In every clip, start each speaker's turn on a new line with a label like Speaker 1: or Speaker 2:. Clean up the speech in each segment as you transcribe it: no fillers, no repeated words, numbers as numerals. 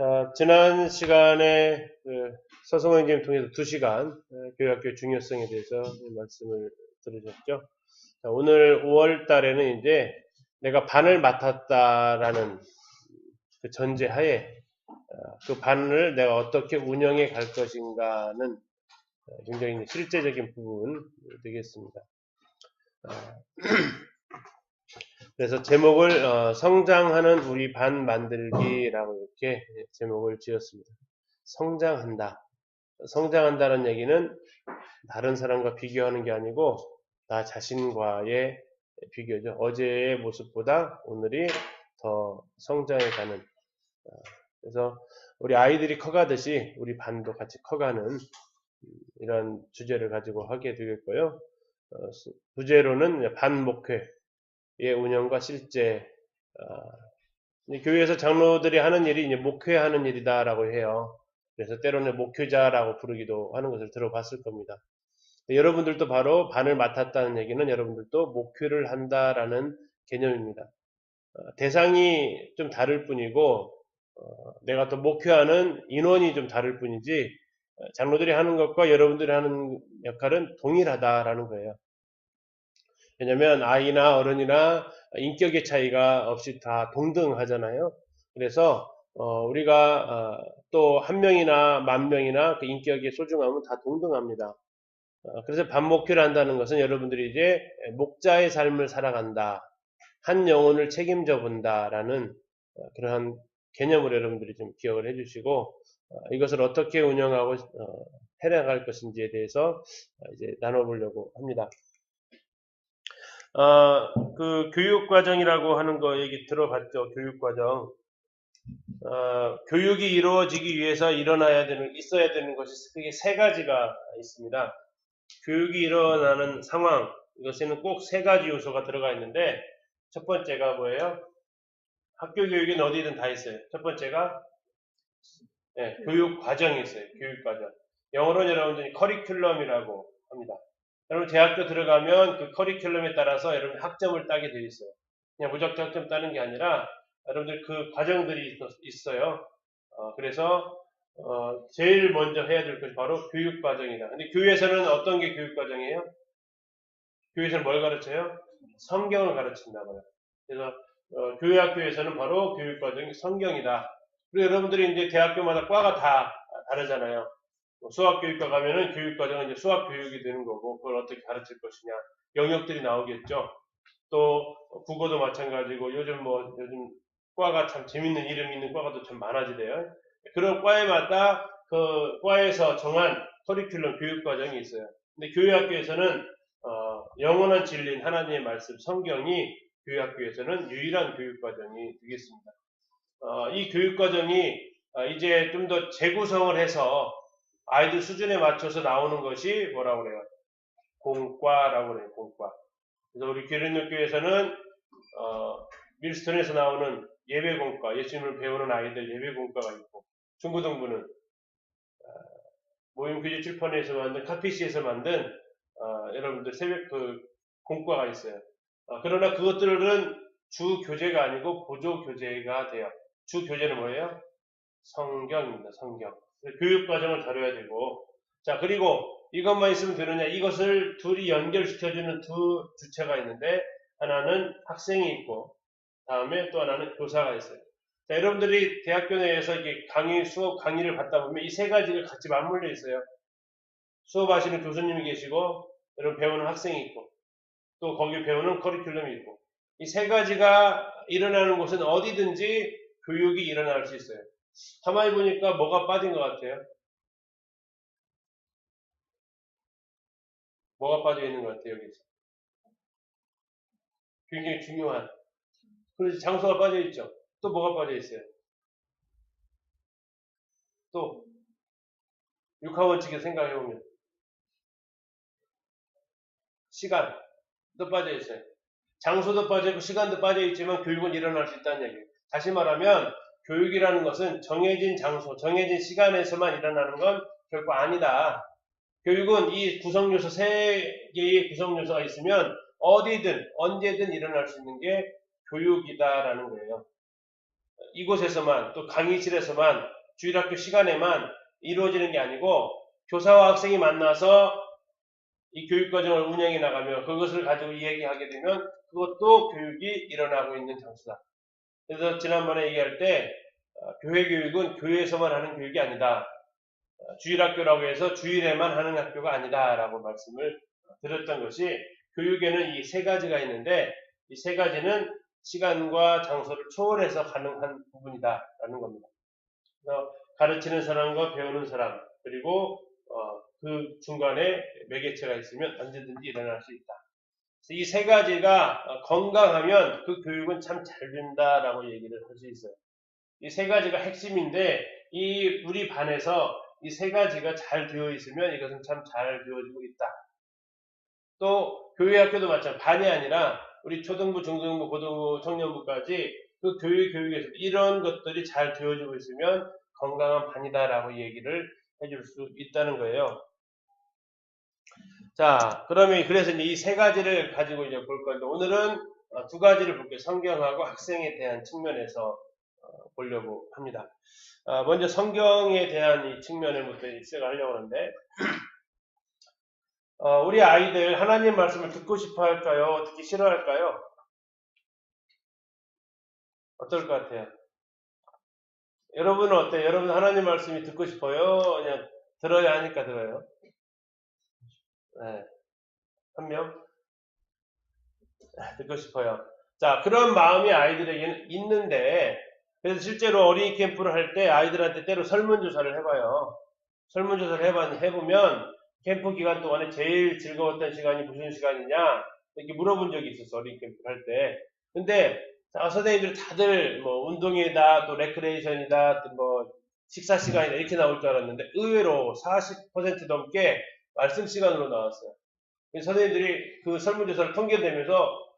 Speaker 1: 자, 지난 시간에 서성원 선생님 통해서 2시간 교육학교의 중요성에 대해서 말씀을 들으셨죠. 자, 오늘 5월 달에는 이제 내가 반을 맡았다라는 그 전제하에 그 반을 내가 어떻게 운영해 갈 것인가는 굉장히 실제적인 부분 되겠습니다. 그래서 제목을 성장하는 우리 반 만들기라고 이렇게 제목을 지었습니다. 성장한다. 성장한다는 얘기는 다른 사람과 비교하는 게 아니고 나 자신과의 비교죠. 어제의 모습보다 오늘이 더 성장해가는. 그래서 우리 아이들이 커가듯이 우리 반도 같이 커가는 이런 주제를 가지고 하게 되겠고요. 부제로는 반 목회의 운영과 실제 교회에서 장로들이 하는 일이 이제 목회하는 일이다라고 해요. 그래서 때로는 목회자라고 부르기도 하는 것을 들어봤을 겁니다. 여러분들도 바로 반을 맡았다는 얘기는 여러분들도 목회를 한다라는 개념입니다. 대상이 좀 다를 뿐이고 내가 또 목회하는 인원이 좀 다를 뿐이지 장로들이 하는 것과 여러분들이 하는 역할은 동일하다라는 거예요. 왜냐하면 아이나 어른이나 인격의 차이가 없이 다 동등하잖아요. 그래서 우리가 또 한 명이나 만 명이나 그 인격의 소중함은 다 동등합니다. 그래서 반목회를 한다는 것은 여러분들이 이제 목자의 삶을 살아간다. 한 영혼을 책임져 본다라는 그러한 개념으로 여러분들이 좀 기억을 해주시고 이것을 어떻게 운영하고 해나갈 것인지에 대해서 이제 나눠보려고 합니다. 그 교육과정이라고 하는 거 얘기 들어봤죠? 교육과정. 교육이 이루어지기 위해서 있어야 되는 것이 크게 3가지가 있습니다. 교육이 일어나는 상황, 이것에는 꼭 3가지 요소가 들어가 있는데, 첫 번째가 뭐예요? 학교 교육은 어디든 다 있어요. 첫 번째가, 교육 과정이 있어요. 교육 과정. 영어로는 여러분들이 커리큘럼이라고 합니다. 여러분 대학교 들어가면 그 커리큘럼에 따라서 여러분 학점을 따게 되어 있어요. 그냥 무작정 학점 따는 게 아니라 여러분들 그 과정들이 있어요. 그래서 제일 먼저 해야 될 것이 바로 교육 과정이다. 근데 교회에서는 어떤 게 교육 과정이에요? 교회에서는 뭘 가르쳐요? 성경을 가르친다고요. 그래서 교회 학교에서는 바로 교육 과정이 성경이다. 그리고 여러분들이 이제 대학교마다 과가 다 다르잖아요. 수학교육과 가면은 교육과정은 이제 수학교육이 되는 거고, 그걸 어떻게 가르칠 것이냐. 영역들이 나오겠죠. 또, 국어도 마찬가지고, 요즘 과가 참 재밌는 이름 있는 과가 또 참 많아지대요. 그런 과에마다 그 과에서 정한 커리큘럼 교육과정이 있어요. 근데 교회학교에서는, 영원한 진리인 하나님의 말씀, 성경이 교회학교에서는 유일한 교육과정이 되겠습니다. 이 교육과정이 이제 좀 더 재구성을 해서 아이들 수준에 맞춰서 나오는 것이 뭐라고 그래요? 공과라고 그래요, 공과. 그래서 우리 기린교회에서는 밀스턴에서 나오는 예배공과, 예수님을 배우는 아이들 예배공과가 있고, 중고등부는 모임교재 출판에서 만든, 카피시에서 만든 여러분들 새벽 그 공과가 있어요. 그러나 그것들은 주 교재가 아니고 보조 교재가 돼요. 주 교재는 뭐예요? 성경입니다. 성경. 교육 과정을 다뤄야 되고, 자, 그리고 이것만 있으면 되느냐? 이것을 둘이 연결시켜주는 두 주체가 있는데, 하나는 학생이 있고, 다음에 또 하나는 교사가 있어요. 자, 여러분들이 대학교 내에서 이게 수업 강의를 받다 보면 이 3가지가 같이 맞물려 있어요. 수업하시는 교수님이 계시고, 여러분 배우는 학생이 있고, 또 거기 배우는 커리큘럼이 있고, 이 3가지가 일어나는 곳은 어디든지 교육이 일어날 수 있어요. 가만히 보니까 뭐가 빠진 것 같아요? 뭐가 빠져 있는 것 같아요, 여기서? 굉장히 중요한. 그래서 장소가 빠져 있죠. 또 뭐가 빠져 있어요? 또, 육하원칙에 생각해보면. 시간도 빠져 있어요. 장소도 빠져 있고, 시간도 빠져 있지만, 교육은 일어날 수 있다는 얘기예요. 다시 말하면, 교육이라는 것은 정해진 장소, 정해진 시간에서만 일어나는 건 결코 아니다. 교육은 이 구성요소 3개의 구성요소가 있으면 어디든 언제든 일어날 수 있는 게 교육이다라는 거예요. 이곳에서만 또 강의실에서만 주일학교 시간에만 이루어지는 게 아니고 교사와 학생이 만나서 이 교육과정을 운영해 나가며 그것을 가지고 이야기하게 되면 그것도 교육이 일어나고 있는 장소다. 그래서 지난번에 얘기할 때 교회 교육은 교회에서만 하는 교육이 아니다. 주일학교라고 해서 주일에만 하는 학교가 아니다 라고 말씀을 드렸던 것이 교육에는 이 세 가지가 있는데 이 세 가지는 시간과 장소를 초월해서 가능한 부분이다 라는 겁니다. 그래서 가르치는 사람과 배우는 사람 그리고 그 중간에 매개체가 있으면 언제든지 일어날 수 있다. 이 세 가지가 건강하면 그 교육은 참 잘 된다라고 얘기를 할 수 있어요. 이 세 가지가 핵심인데 우리 반에서 이 세 가지가 잘 되어 있으면 이것은 참 잘 되어지고 있다. 또 교회 학교도 마찬가지 반이 아니라 우리 초등부, 중등부, 고등부, 청년부까지 그 교육에서 이런 것들이 잘 되어지고 있으면 건강한 반이다라고 얘기를 해줄 수 있다는 거예요. 자, 그러면 그래서 이 세 가지를 가지고 이제 볼 건데 오늘은 두 가지를 볼게요. 성경하고 학생에 대한 측면에서 보려고 합니다. 먼저 성경에 대한 이 측면을부터 시작하려고 하는데 우리 아이들 하나님 말씀을 듣고 싶어 할까요? 듣기 싫어할까요? 어떨 것 같아요? 여러분은 어때요? 여러분 하나님 말씀이 듣고 싶어요? 그냥 들어야 하니까 들어요? 네. 한 명? 듣고 싶어요. 자, 그런 마음이 아이들에게는 있는데 그래서 실제로 어린이 캠프를 할 때 아이들한테 때로 설문조사를 해봐요. 설문조사를 해보면 캠프 기간 동안에 제일 즐거웠던 시간이 무슨 시간이냐 이렇게 물어본 적이 있었어. 어린이 캠프를 할 때. 근데 선생님들 다들 뭐 운동이다 또 레크레이션이다 또 뭐 식사 시간이다 이렇게 나올 줄 알았는데 의외로 40% 넘게 말씀 시간으로 나왔어요. 선생님들이 그 설문조사를 통계내면서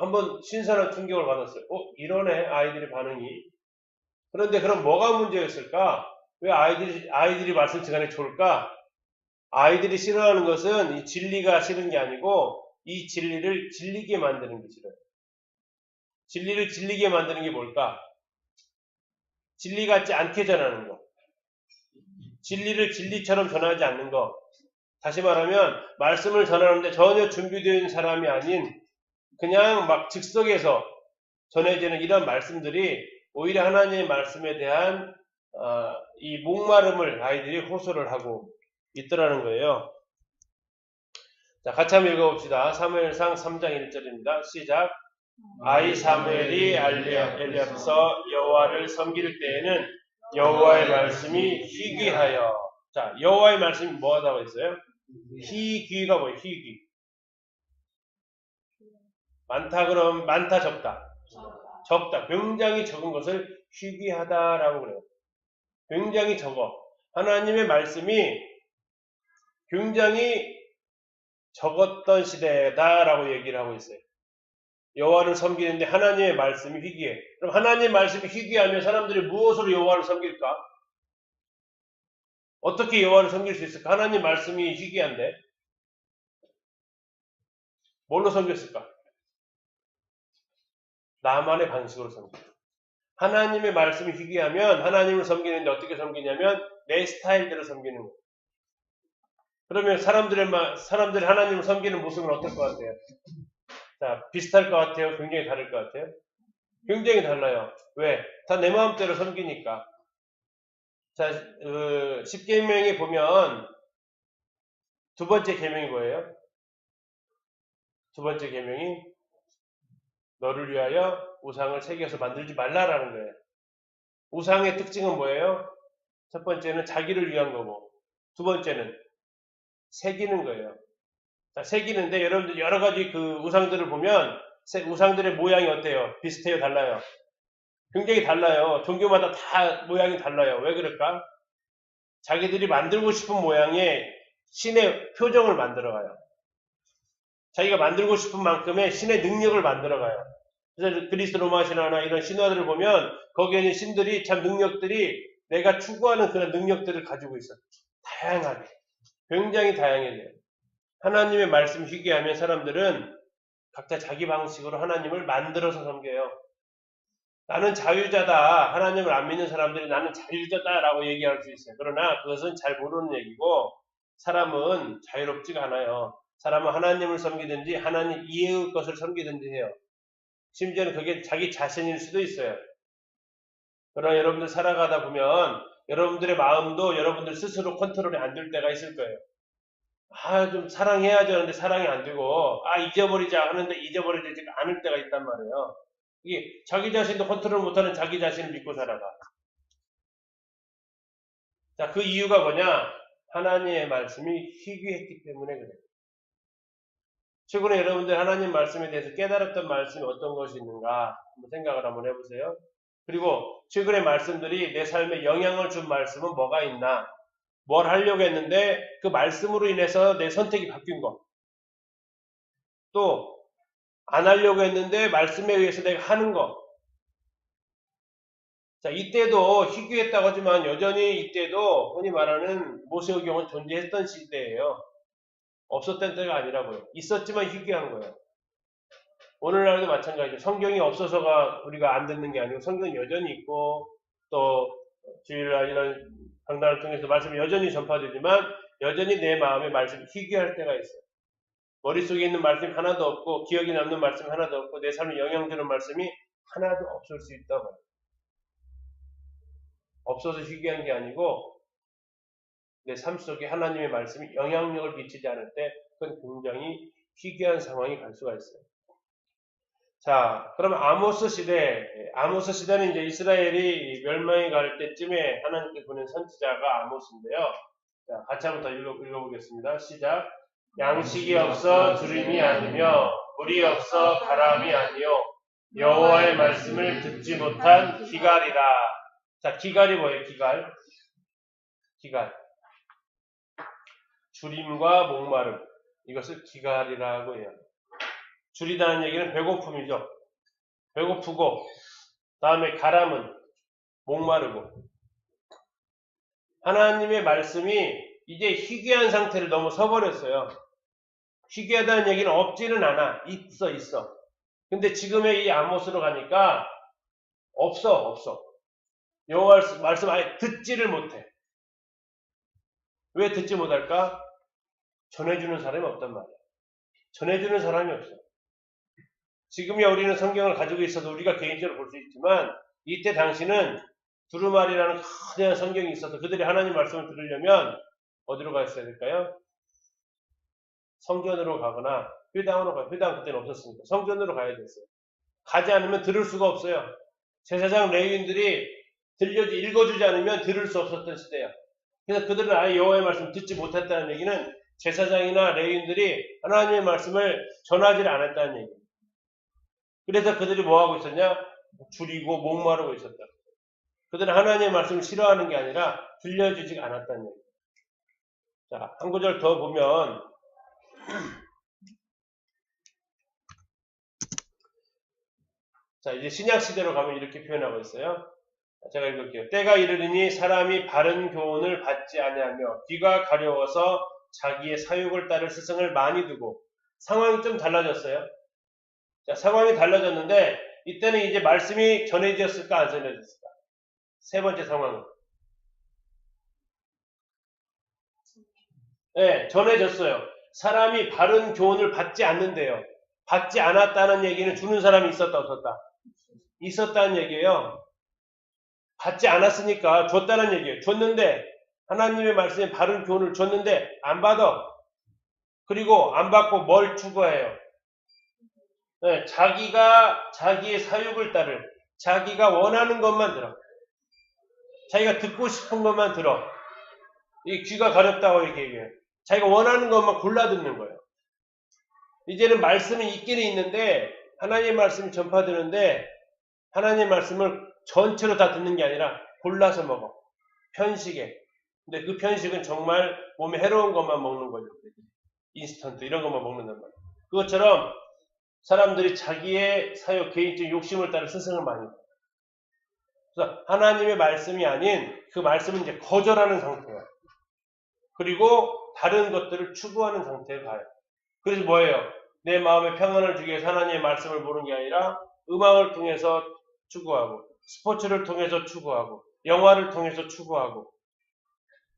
Speaker 1: 한번 신선한 충격을 받았어요. 이러네 아이들의 반응이. 그런데 그럼 뭐가 문제였을까? 왜 아이들이 말씀 시간에 좋을까? 아이들이 싫어하는 것은 이 진리가 싫은 게 아니고 이 진리를 질리게 만드는 게 싫어요. 진리를 질리게 만드는 게 뭘까? 진리 같지 않게 전하는 거. 진리를 진리처럼 전하지 않는 거. 다시 말하면 말씀을 전하는데 전혀 준비된 사람이 아닌 그냥 막 즉석에서 전해지는 이런 말씀들이 오히려 하나님의 말씀에 대한 이 목마름을 아이들이 호소를 하고 있더라는 거예요. 자, 같이 한번 읽어봅시다. 사무엘상 3장 1절입니다. 시작. 아이 사무엘이 엘리압서 여호와를 섬길 때에는 여호와의 말씀이 희귀하여. 자, 여호와의 말씀이 뭐하다고 했어요? 희귀가 뭐예요? 희귀. 많다 그럼 많다 적다. 적다. 굉장히 적은 것을 희귀하다라고 그래요. 굉장히 적어. 하나님의 말씀이 굉장히 적었던 시대다라고 얘기를 하고 있어요. 여호와를 섬기는데 하나님의 말씀이 희귀해. 그럼 하나님의 말씀이 희귀하면 사람들이 무엇으로 여호와를 섬길까? 어떻게 여호와를 섬길 수 있을까? 하나님 말씀이 희귀한데 뭘로 섬겼을까? 나만의 방식으로 섬겨. 하나님의 말씀이 희귀하면 하나님을 섬기는데 어떻게 섬기냐면 내 스타일대로 섬기는 거예요. 그러면 사람들이 하나님을 섬기는 모습은 어떨 것 같아요? 자, 비슷할 것 같아요? 굉장히 다를 것 같아요? 굉장히 달라요. 왜? 다 내 마음대로 섬기니까. 자, 10계명에 보면 두 번째 계명이 뭐예요? 두 번째 계명이 너를 위하여 우상을 새겨서 만들지 말라라는 거예요. 우상의 특징은 뭐예요? 첫 번째는 자기를 위한 거고 두 번째는 새기는 거예요. 자, 새기는데 여러분들 여러 가지 그 우상들을 보면 우상들의 모양이 어때요? 비슷해요? 달라요? 굉장히 달라요. 종교마다 다 모양이 달라요. 왜 그럴까? 자기들이 만들고 싶은 모양의 신의 표정을 만들어가요. 자기가 만들고 싶은 만큼의 신의 능력을 만들어가요. 그래서 그리스 로마 신화나 이런 신화들을 보면 거기에 있는 신들이 참 능력들이 내가 추구하는 그런 능력들을 가지고 있어요. 다양하게. 굉장히 다양해져요. 하나님의 말씀 희귀하면 사람들은 각자 자기 방식으로 하나님을 만들어서 섬겨요. 나는 자유자다. 하나님을 안 믿는 사람들이 나는 자유자다라고 얘기할 수 있어요. 그러나 그것은 잘 모르는 얘기고 사람은 자유롭지가 않아요. 사람은 하나님을 섬기든지 하나님 이해의 것을 섬기든지 해요. 심지어는 그게 자기 자신일 수도 있어요. 그러나 여러분들 살아가다 보면 여러분들의 마음도 여러분들 스스로 컨트롤이 안 될 때가 있을 거예요. 좀 사랑해야죠 하는데 사랑이 안 되고, 잊어버리자 하는데 잊어버리지 않을 때가 있단 말이에요. 이게 자기 자신도 컨트롤 못하는 자기 자신을 믿고 살아가. 자, 그 이유가 뭐냐? 하나님의 말씀이 희귀했기 때문에 그래요. 최근에 여러분들 하나님 말씀에 대해서 깨달았던 말씀이 어떤 것이 있는가 한번 생각을 한번 해보세요. 그리고 최근의 말씀들이 내 삶에 영향을 준 말씀은 뭐가 있나? 뭘 하려고 했는데 그 말씀으로 인해서 내 선택이 바뀐 거. 또 안 하려고 했는데 말씀에 의해서 내가 하는 거. 자, 이때도 희귀했다고 하지만 여전히 이때도 흔히 말하는 모세의 경우는 존재했던 시대예요. 없었던 때가 아니라고요. 있었지만 희귀한 거예요. 오늘날도 마찬가지죠. 성경이 없어서가 우리가 안 듣는 게 아니고 성경이 여전히 있고 또 주일날 이런 강단을 통해서 말씀이 여전히 전파되지만 여전히 내 마음에 말씀이 희귀할 때가 있어요. 머릿속에 있는 말씀이 하나도 없고 기억에 남는 말씀이 하나도 없고 내 삶에 영향주는 말씀이 하나도 없을 수 있다고. 없어서 희귀한 게 아니고 내 삶 속에 하나님의 말씀이 영향력을 미치지 않을 때 그건 굉장히 희귀한 상황이 갈 수가 있어요. 자, 그러면 아모스 시대는 이제 이스라엘이 멸망이 갈 때쯤에 하나님께 보낸 선지자가 아모스인데요. 자, 같이 한번 더 읽어보겠습니다. 시작. 양식이 없어 두림이 아니며 물이 없어 바람이 아니요 여호와의 말씀을 듣지 못한 기갈이라. 자, 기갈이 뭐예요? 기갈. 주림과 목마름. 이것을 기갈이라고 해요. 줄이다는 얘기는 배고픔이죠. 배고프고, 다음에 가람은 목마르고. 하나님의 말씀이 이제 희귀한 상태를 넘어 서버렸어요. 희귀하다는 얘기는 없지는 않아. 있어. 근데 지금의 이 아모스로 가니까 없어. 여호와 말씀 아예 듣지를 못해. 왜 듣지 못할까? 전해주는 사람이 없단 말이야. 전해주는 사람이 없어. 지금이야 우리는 성경을 가지고 있어서 우리가 개인적으로 볼 수 있지만 이때 당시는 두루마리라는 커다란 성경이 있어서 그들이 하나님 말씀을 들으려면 어디로 갔어야 될까요? 성전으로 가거나 회당으로 가요. 회당 그때는 없었으니까 성전으로 가야 됐어요. 가지 않으면 들을 수가 없어요. 제사장 레위인들이 읽어주지 않으면 들을 수 없었던 시대야. 그래서 그들은 아예 여호와의 말씀 듣지 못했다는 얘기는 제사장이나 레위인들이 하나님의 말씀을 전하지 않았다는 얘기예요. 그래서 그들이 뭐하고 있었냐? 줄이고 목마르고 있었다. 그들은 하나님의 말씀을 싫어하는 게 아니라 들려주지 않았다는 얘기예요. 자, 한 구절 더 보면 자, 이제 신약 시대로 가면 이렇게 표현하고 있어요. 제가 읽을게요. 때가 이르리니 사람이 바른 교훈을 받지 아니하며 귀가 가려워서 자기의 사욕을 따를 스승을 많이 두고. 상황이 좀 달라졌어요. 자, 상황이 달라졌는데 이때는 이제 말씀이 전해졌을까 안 전해졌을까? 세 번째 상황은 네, 전해졌어요. 사람이 바른 교훈을 받지 않는데요. 받지 않았다는 얘기는 주는 사람이 있었다 없었다? 있었다는 얘기예요. 받지 않았으니까 줬다는 얘기예요. 줬는데 하나님의 말씀에 바른 교훈을 줬는데 안 받아. 그리고 안 받고 뭘 추구해요? 네, 자기의 사욕을 따를 자기가 원하는 것만 들어. 자기가 듣고 싶은 것만 들어. 이 귀가 가렵다고 이렇게 얘기해요. 자기가 원하는 것만 골라 듣는 거예요. 이제는 말씀이 있기는 있는데 하나님의 말씀이 전파되는데 하나님의 말씀을 전체로 다 듣는 게 아니라 골라서 먹어. 편식에. 근데 그 편식은 정말 몸에 해로운 것만 먹는 거죠. 인스턴트 이런 것만 먹는단 말이에요. 그것처럼 사람들이 자기의 사욕, 개인적인 욕심을 따라 스승을 많이 해요. 그래서 하나님의 말씀이 아닌 그 말씀은 이제 거절하는 상태예요. 그리고 다른 것들을 추구하는 상태에 가요. 그래서 뭐예요? 내 마음에 평안을 주기 위해서 하나님의 말씀을 보는 게 아니라 음악을 통해서 추구하고, 스포츠를 통해서 추구하고, 영화를 통해서 추구하고,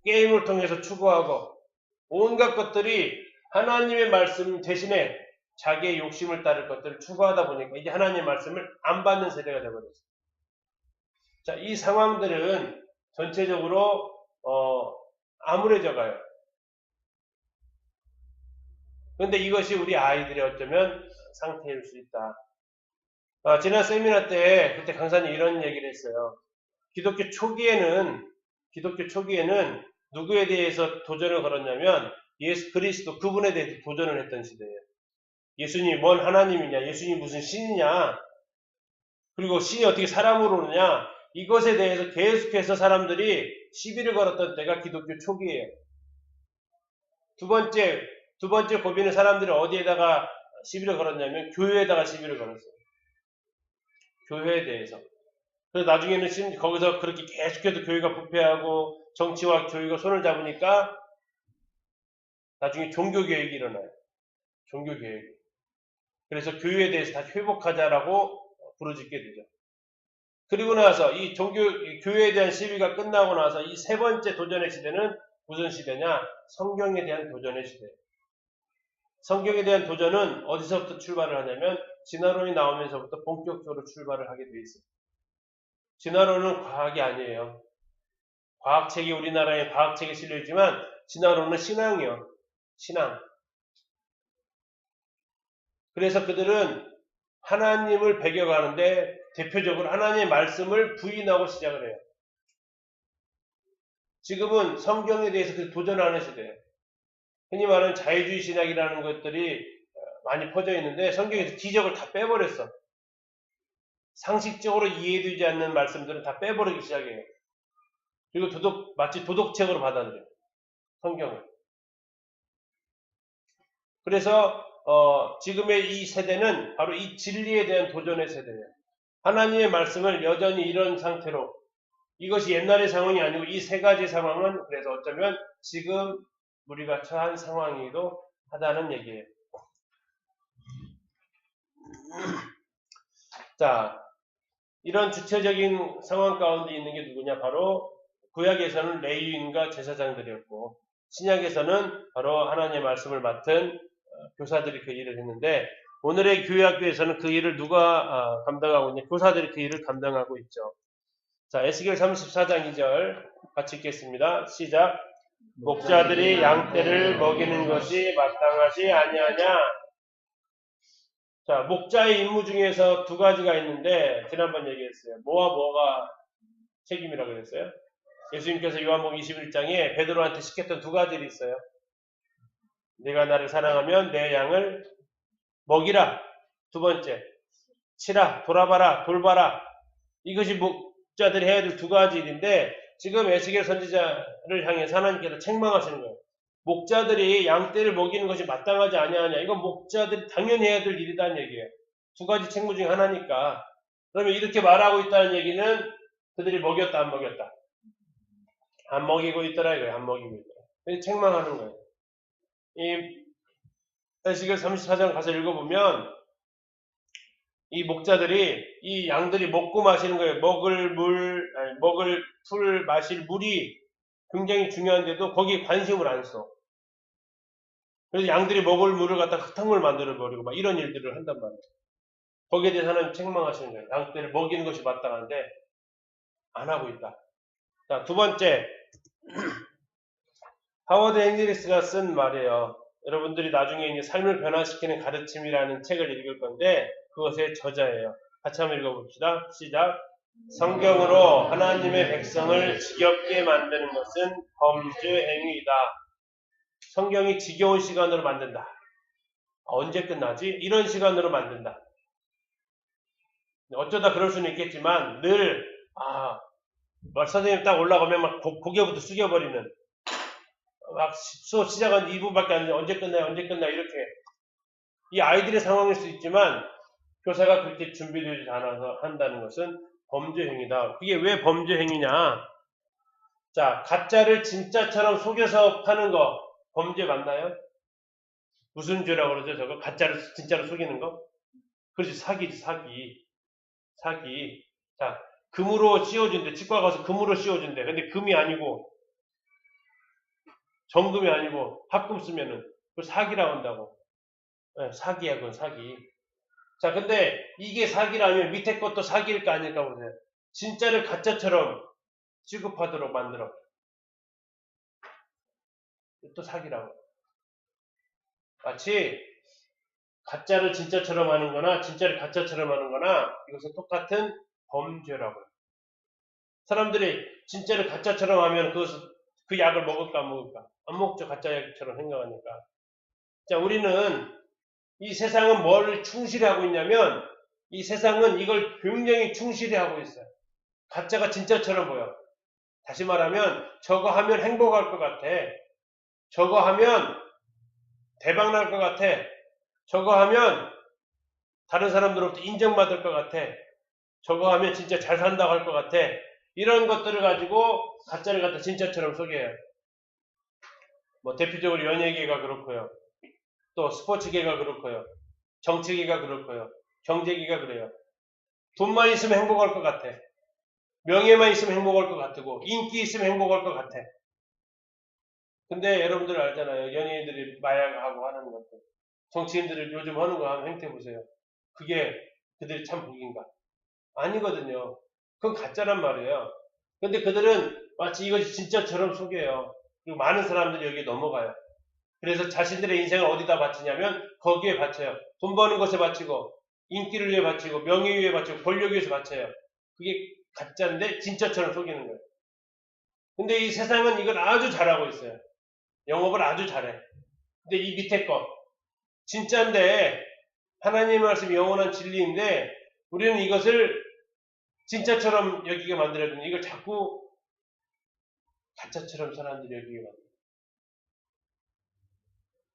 Speaker 1: 게임을 통해서 추구하고, 온갖 것들이 하나님의 말씀 대신에 자기의 욕심을 따를 것들을 추구하다 보니까 이제 하나님의 말씀을 안 받는 세대가 되어버렸어요. 자, 이 상황들은 전체적으로 암울해져 가요. 그런데 이것이 우리 아이들의 어쩌면 상태일 수 있다. 지난 세미나 때 그때 강사님 이런 얘기를 했어요. 기독교 초기에는 누구에 대해서 도전을 걸었냐면 예수 그리스도 그분에 대해서 도전을 했던 시대예요. 예수님이 뭔 하나님이냐, 예수님이 무슨 신이냐, 그리고 신이 어떻게 사람으로 오느냐, 이것에 대해서 계속해서 사람들이 시비를 걸었던 때가 기독교 초기예요. 두 번째 고비는 사람들이 어디에다가 시비를 걸었냐면 교회에다가 시비를 걸었어요. 교회에 대해서. 그래서 나중에는 거기서 그렇게 계속해서 교회가 부패하고 정치와 교회가 손을 잡으니까 나중에 종교개혁이 일어나요. 종교개혁. 그래서 교회에 대해서 다시 회복하자라고 부르짖게 되죠. 그리고 나서 이 교회에 대한 시비가 끝나고 나서 이 세 번째 도전의 시대는 무슨 시대냐? 성경에 대한 도전의 시대예요. 성경에 대한 도전은 어디서부터 출발을 하냐면 진화론이 나오면서부터 본격적으로 출발을 하게 돼 있어요. 진화론은 과학이 아니에요. 과학책이 우리나라에 과학책에 실려있지만 진화론은 신앙이에요. 신앙. 그래서 그들은 하나님을 배격하는데 대표적으로 하나님의 말씀을 부인하고 시작을 해요. 지금은 성경에 대해서 도전하는 시대예요. 흔히 말하는 자유주의 신학이라는 것들이 많이 퍼져 있는데 성경에서 기적을 다 빼버렸어. 상식적으로 이해되지 않는 말씀들은 다 빼버리기 시작해요. 그리고 마치 도덕책으로 받아들여요. 성경을. 그래서 지금의 이 세대는 바로 이 진리에 대한 도전의 세대예요. 하나님의 말씀을 여전히 이런 상태로, 이것이 옛날의 상황이 아니고 이 세 가지 상황은 그래서 어쩌면 지금 우리가 처한 상황이기도 하다는 얘기예요. 자, 이런 주체적인 상황 가운데 있는 게 누구냐? 바로 구약에서는 레위인과 제사장들이었고 신약에서는 바로 하나님의 말씀을 맡은 교사들이 그 일을 했는데 오늘의 교회학교에서는 그 일을 누가 감당하고 있냐? 교사들이 그 일을 감당하고 있죠. 자, 에스겔 34장 2절 같이 읽겠습니다. 시작. 목자들이 양떼를 먹이는 것이 마땅하지 아니하냐? 자, 목자의 임무 중에서 두 가지가 있는데 지난번 얘기했어요. 뭐가 책임이라고 그랬어요? 예수님께서 요한복음 21장에 베드로한테 시켰던 두 가지를 있어요. 네가 나를 사랑하면 내 양을 먹이라. 두 번째, 치라, 돌아봐라, 돌봐라. 이것이 목자들이 해야 될 두 가지 일인데 지금 에스겔 선지자를 향해서 하나님께서 책망하시는 거예요. 목자들이 양떼를 먹이는 것이 마땅하지 아니하냐. 이건 목자들이 당연히 해야 될 일이라는 얘기예요. 두 가지 책무 중에 하나니까. 그러면 이렇게 말하고 있다는 얘기는 그들이 먹였다, 안 먹였다? 안 먹이고 있더라 이거예요. 안 먹이고 있더라. 그래서 책망하는 거예요. 이 에스겔 34장 가서 읽어보면 이 목자들이 이 양들이 먹고 마시는 거예요. 먹을 풀 마실 물이 굉장히 중요한데도 거기에 관심을 안 써. 그래서 양들이 먹을 물을 갖다 흙탕물 만들어버리고 막 이런 일들을 한단 말이에요. 거기에 대해서 하나님 책망하시는 거예요. 양떼를 먹이는 것이 마땅한데 안 하고 있다. 자, 두 번째, 하워드 헨리스가 쓴 말이에요. 여러분들이 나중에 이제 삶을 변화시키는 가르침이라는 책을 읽을 건데 그것의 저자예요. 같이 한번 읽어봅시다. 시작. 성경으로 하나님의 백성을 지겹게 만드는 것은 범죄 행위이다. 성경이 지겨운 시간으로 만든다. 언제 끝나지? 이런 시간으로 만든다. 어쩌다 그럴 수는 있겠지만 늘 선생님 딱 올라가면 막 고개부터 숙여버리는 막 수업 시작한 2분밖에 안 돼. 언제 끝나 이렇게. 이 아이들의 상황일 수 있지만 교사가 그렇게 준비되지 않아서 한다는 것은 범죄 행위다. 그게 왜 범죄 행위냐? 자, 가짜를 진짜처럼 속여서 파는 거 범죄 맞나요? 무슨 죄라고 그러죠? 저거 가짜를 진짜로 속이는 거? 그렇지, 사기지, 사기. 자, 금으로 씌워준대. 치과 가서 금으로 씌워준대. 근데 금이 아니고 정금이 아니고 합금 쓰면은 그걸 사기라고 한다고. 네, 사기야, 그건 사기. 자, 근데 이게 사기라면 밑에 것도 사기일까 아닐까 보세요. 진짜를 가짜처럼 취급하도록 만들어. 또 사기라고. 마치 가짜를 진짜처럼 하는 거나 진짜를 가짜처럼 하는 거나 이것은 똑같은 범죄라고. 사람들이 진짜를 가짜처럼 하면 그 약을 먹을까 안 먹을까? 안 먹죠. 가짜 약처럼 생각하니까. 자, 우리는 이 세상은 뭘 충실히 하고 있냐면 이 세상은 이걸 굉장히 충실히 하고 있어요. 가짜가 진짜처럼 보여. 다시 말하면 저거 하면 행복할 것 같아. 저거 하면 대박 날 것 같아. 저거 하면 다른 사람들로부터 인정받을 것 같아. 저거 하면 진짜 잘 산다고 할 것 같아. 이런 것들을 가지고 가짜를 갖다 진짜처럼 소개해요. 뭐 대표적으로 연예계가 그렇고요. 또 스포츠계가 그렇고요. 정치계가 그렇고요. 경제계가 그래요. 돈만 있으면 행복할 것 같아. 명예만 있으면 행복할 것 같고 인기 있으면 행복할 것 같아. 근데 여러분들 알잖아요. 연예인들이 마약하고 하는 것들. 정치인들을 요즘 하는 거 한번 행태 보세요. 그게 그들이 참 복인가? 아니거든요. 그건 가짜란 말이에요. 근데 그들은 마치 이것이 진짜처럼 소개해요. 그리고 많은 사람들이 여기에 넘어가요. 그래서 자신들의 인생을 어디다 바치냐면 거기에 바쳐요. 돈 버는 것에 바치고 인기를 위해 바치고 명예 위해 바치고 권력 위해서 바쳐요. 그게 가짜인데 진짜처럼 속이는 거예요. 근데 이 세상은 이걸 아주 잘하고 있어요. 영업을 아주 잘해. 근데 이 밑에 거 진짜인데 하나님의 말씀이 영원한 진리인데 우리는 이것을 진짜처럼 여기게 만들어야 되는데 이걸 자꾸 가짜처럼 사람들이 여기게 만들어요.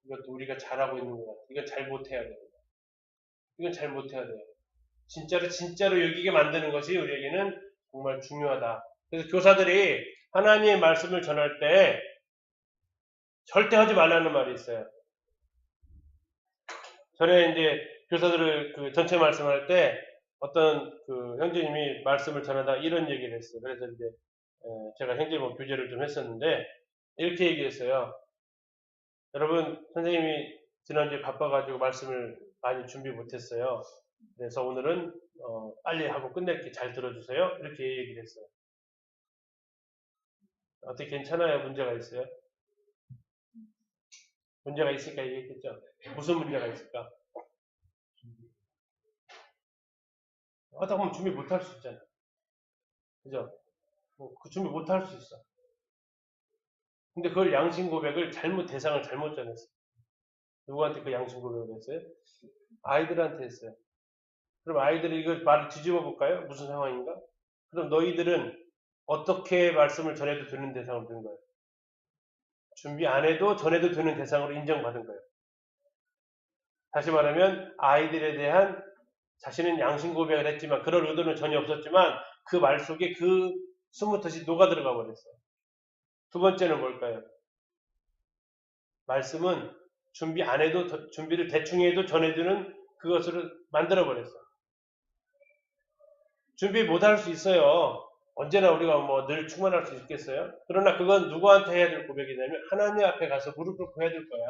Speaker 1: 이것도 우리가 잘하고 있는 것 같아요. 이건 잘 못해야 돼요. 이건 잘 못해야 돼요. 진짜로 여기게 만드는 것이 우리에게는 정말 중요하다. 그래서 교사들이 하나님의 말씀을 전할 때 절대 하지 말라는 말이 있어요. 전에 이제 교사들을 그 전체 말씀할 때 어떤 그 형제님이 말씀을 전하다 이런 얘기를 했어요. 그래서 이제 제가 형제님 교제를 좀 했었는데 이렇게 얘기했어요. 여러분 선생님이 지난주에 바빠가지고 말씀을 많이 준비 못했어요. 그래서 오늘은 빨리 하고 끝낼게 잘 들어주세요. 이렇게 얘기를 했어요. 어떻게 괜찮아요? 문제가 있어요? 문제가 있을까 얘기했겠죠? 무슨 문제가 있을까? 하다 보면 준비 못할 수 있잖아. 그죠? 그 준비 못할 수 있어. 근데 그걸 양심 고백을 대상을 잘못 전했어. 누구한테 그 양심 고백을 했어요? 아이들한테 했어요. 그럼 아이들이 이걸 말을 뒤집어 볼까요? 무슨 상황인가? 그럼 너희들은 어떻게 말씀을 전해도 되는 대상으로 된 거예요? 준비 안 해도 전해도 되는 대상으로 인정받은 거예요. 다시 말하면 아이들에 대한 자신은 양심 고백을 했지만 그럴 의도는 전혀 없었지만 그 말 속에 그 스무듯이 녹아 들어가 버렸어요. 두 번째는 뭘까요? 말씀은 준비 안 해도 준비를 대충 해도 전해주는 그것으로 만들어 버렸어요. 준비 못 할 수 있어요. 언제나 우리가 뭐 늘 충만할 수 있겠어요? 그러나 그건 누구한테 해야 될 고백이냐면 하나님 앞에 가서 무릎 꿇고 해야 될 거야.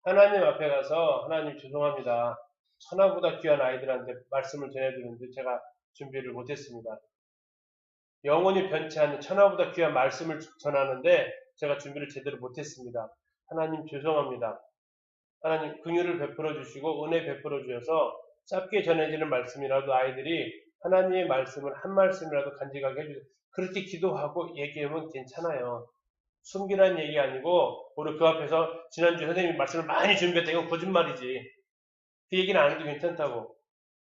Speaker 1: 하나님 앞에 가서 하나님 죄송합니다. 천하보다 귀한 아이들한테 말씀을 전해드리는데 제가 준비를 못했습니다. 영원히 변치 않는 천하보다 귀한 말씀을 전하는데 제가 준비를 제대로 못했습니다. 하나님 죄송합니다. 하나님 긍휼을 베풀어 주시고 은혜 베풀어 주셔서 짧게 전해지는 말씀이라도 아이들이 하나님의 말씀을 한 말씀이라도 간직하게 해주세요. 그렇게 기도하고 얘기하면 괜찮아요. 숨기란 얘기 아니고 우리 그 앞에서 지난주 선생님이 말씀을 많이 준비했다. 이건 거짓말이지. 그 얘기는 안 해도 괜찮다고.